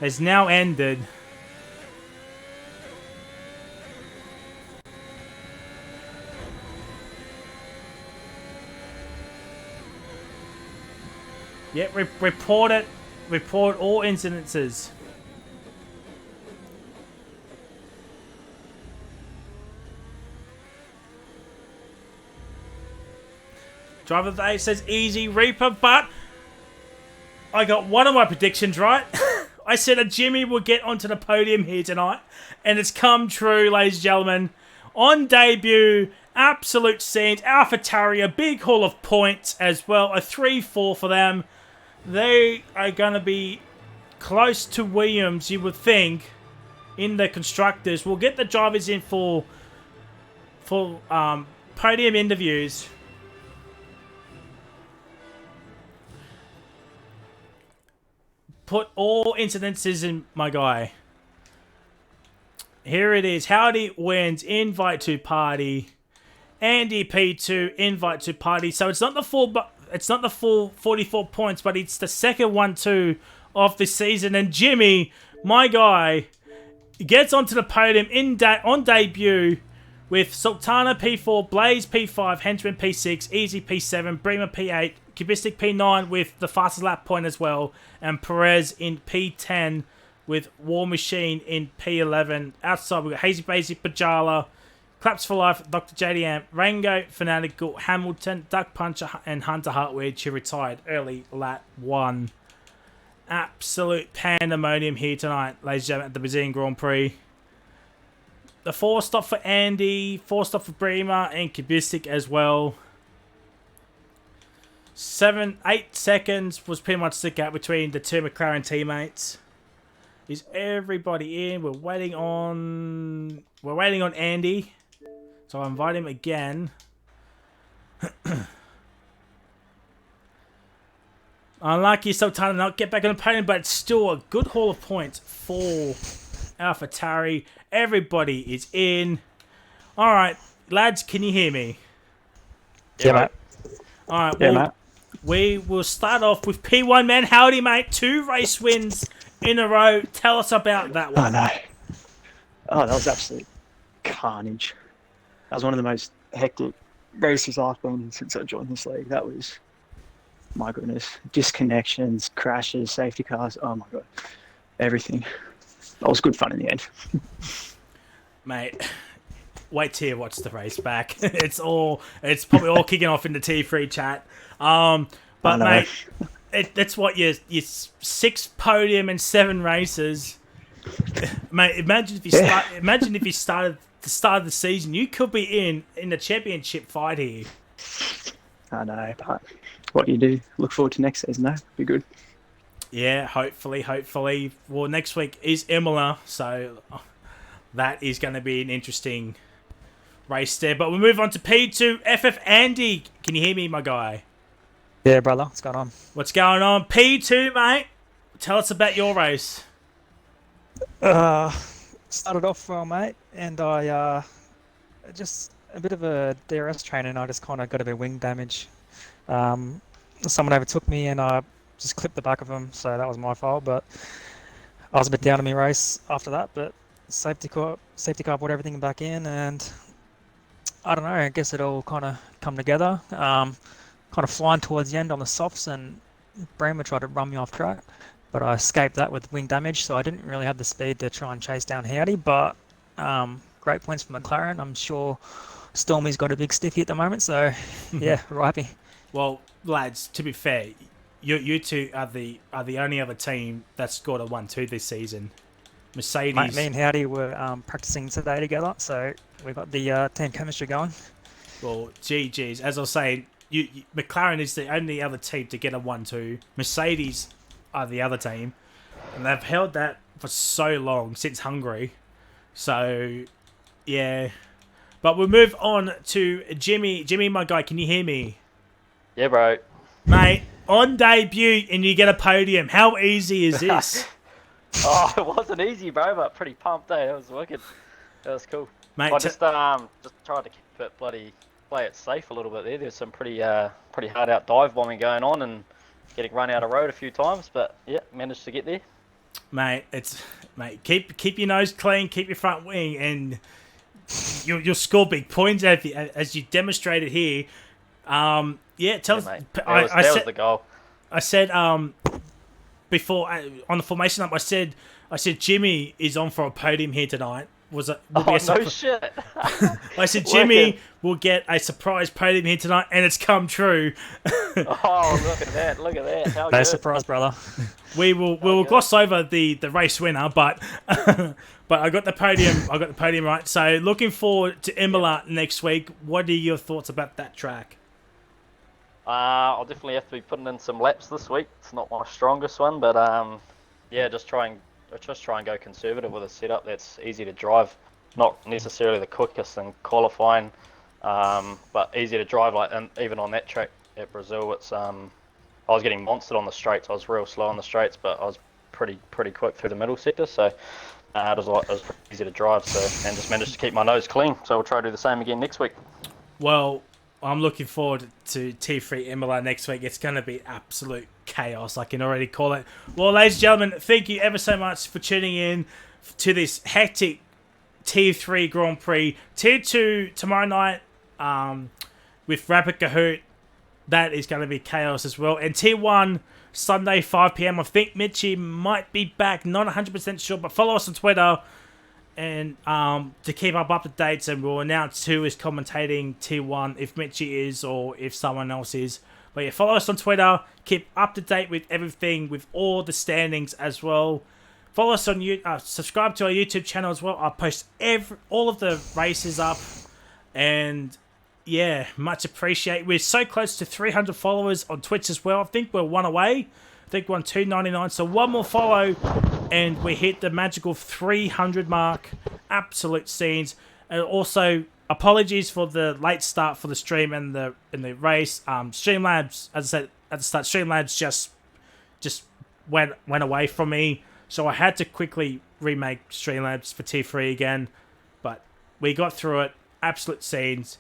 has now ended. Yep, report it. Report all incidences. Driver of the day says easy Reaper, but I got one of my predictions right. I said that Jimmy will get onto the podium here tonight, and it's come true, ladies and gentlemen. On debut, absolute scenes. AlphaTauri, a big haul of points as well. A 3-4 for them. They are going to be close to Williams, you would think, in the constructors. We'll get the drivers in for podium interviews. Put all incidences in, my guy. Here it is. Howdy wins. Invite to party. Andy P2. Invite to party. So it's not the full. It's not the full 44 points, but it's the second 1-2 of the season. And Jimmy, my guy, gets onto the podium on debut with Sultana P4, Blaze P5, Henchman P6, Easy P7, Bremer P8, Cubistic P9 with the fastest lap point as well, and Perez in P10 with War Machine in P11. Outside, we've got Hazy Bazy, Pajala, Claps for Life, Dr. JDM, Rango, Fanatical, Hamilton, Duck Puncher, and Hunter Hartwig, who retired early lap 1. Absolute pandemonium here tonight, ladies and gentlemen, at the Brazilian Grand Prix. The 4-stop for Andy, 4-stop for Bremer, and Cubistic as well. 8 seconds was pretty much the gap between the 2 McLaren teammates. Is everybody in? We're waiting on Andy. So I'll invite him again. Unlucky Sultana not get back on the podium, but it's still a good haul of points for AlphaTauri. Everybody is in. Alright, lads, can you hear me? Yeah, mate. Alright, Yeah, well, mate. we will start off with P1, man. Howdy, mate. 2 race wins in a row. Tell us about that one. Oh, no. Oh, that was absolute carnage. That was one of the most hectic races I've been in since I joined this league. That was, my goodness, disconnections, crashes, safety cars. Oh, my God. Everything. That was good fun in the end. Mate, wait till you watch the race back. It's probably all kicking off in the T3 chat. But mate, that's what your 6 podium and 7 races. Mate, imagine if you started the start of the season, you could be in the championship fight here. I know, but what you do, look forward to next season, though. Be good. Yeah, hopefully. Well, next week is Imola, so that is going to be an interesting race there. But we'll move on to P2. FF Andy, can you hear me, my guy? Yeah, brother. What's going on? What's going on? P2, mate. Tell us about your race. Started off well, mate, and I just a bit of a DRS train, and I just kind of got a bit of wing damage. Someone overtook me, and I just clipped the back of him, so that was my fault. But I was a bit down in my race after that. But safety car brought everything back in, and I don't know. I guess it all kind of come together. Kind of flying towards the end on the softs, and Bremer tried to run me off track, but I escaped that with wing damage, so I didn't really have the speed to try and chase down Howdy. But great points for McLaren. I'm sure Stormy's got a big stiffy at the moment, so yeah, we're happy. Well, lads, to be fair, you two are the only other team that scored a 1-2 this season. Mercedes. Mate, me and Howdy were practicing today together, so we got the team chemistry going. Well, GG's. As I was saying, McLaren is the only other team to get a 1-2. Mercedes are the other team, and they've held that for so long, since Hungary. So, yeah. But we'll move on to Jimmy. Jimmy, my guy, can you hear me? Yeah, bro. Mate, on debut and you get a podium. How easy is this? Oh, it wasn't easy, bro, but pretty pumped, eh? It was wicked. That was cool. Mate, I just tried to keep it play it safe a little bit there. There's some pretty hard out dive bombing going on and getting run out of road a few times, but yeah, managed to get there. Mate, keep your nose clean, keep your front wing, and you'll score big points as you demonstrated here. Yeah, tell us. Mate. That was the goal. I said before on the formation up, I said Jimmy is on for a podium here tonight. No shit. I said Jimmy will get a surprise podium here tonight, and it's come true. Oh, look at that! How No good. surprise, brother. We will gloss over the race winner, but I got the podium. I got the podium right. So looking forward to Imola next week. What are your thoughts about that track? I'll definitely have to be putting in some laps this week. It's not my strongest one, but yeah, just try and go conservative with a setup that's easy to drive. Not necessarily the quickest in qualifying, but easy to drive. And even on that track at Brazil, it's I was getting monstered on the straights. I was real slow on the straights, but I was pretty quick through the middle sector. So it was pretty easy to drive. And just managed to keep my nose clean. So we'll try to do the same again next week. Well, I'm looking forward to T3 Imola next week. It's going to be absolute chaos. I can already call it. Well, ladies and gentlemen, thank you ever so much for tuning in to this hectic T3 Grand Prix. Tier 2 tomorrow night with Rapid Kahoot. That is going to be chaos as well. And Tier 1 Sunday 5 p.m. I think Mitchie might be back. Not 100% sure, but follow us on Twitter and to keep up to dates, and we'll announce who is commentating Tier 1, if Mitchie is or if someone else is. But yeah, follow us on Twitter, keep up to date with everything, with all the standings as well. Follow us on subscribe to our YouTube channel as well. I post all of the races up, and yeah, much appreciated. We're so close to 300 followers on Twitch as well. I think we're one away. I think we're on 299, so one more follow and we hit the magical 300 mark. Absolute scenes. And also, apologies for the late start for the stream and the race. Streamlabs, as I said at the start, Streamlabs just went away from me, so I had to quickly remake Streamlabs for T3 again. But we got through it. Absolute scenes.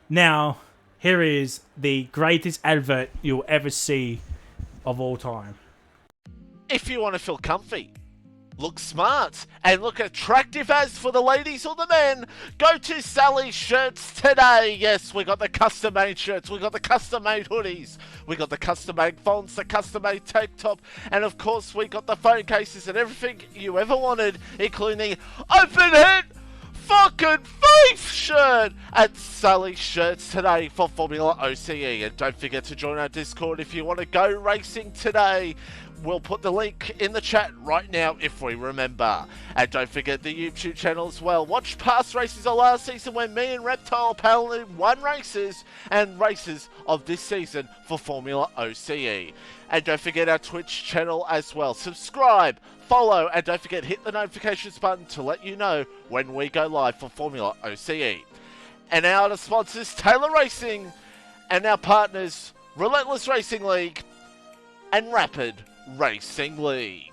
Now, here is the greatest advert you'll ever see of all time. If you want to feel comfy, look smart, and look attractive as for the ladies or the men, go to Sally's Shirts today. Yes, we got the custom-made shirts, we got the custom-made hoodies, we got the custom-made fonts, the custom-made tank top, and of course we got the phone cases and everything you ever wanted, including the open head fucking faith shirt at Sally's Shirts today for Formula OCE. And don't forget to join our Discord if you want to go racing today. We'll put the link in the chat right now if we remember. And don't forget the YouTube channel as well. Watch past races of last season when me and Reptile paddled in 1 races and races of this season for Formula OCE. And don't forget our Twitch channel as well. Subscribe, follow, and don't forget hit the notifications button to let you know when we go live for Formula OCE. And our other sponsors, Taylor Racing, and our partners, Relentless Racing League and Rapid Racing League.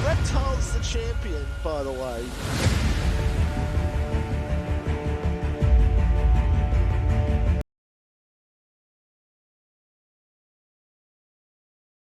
Reptile's the champion, by the way.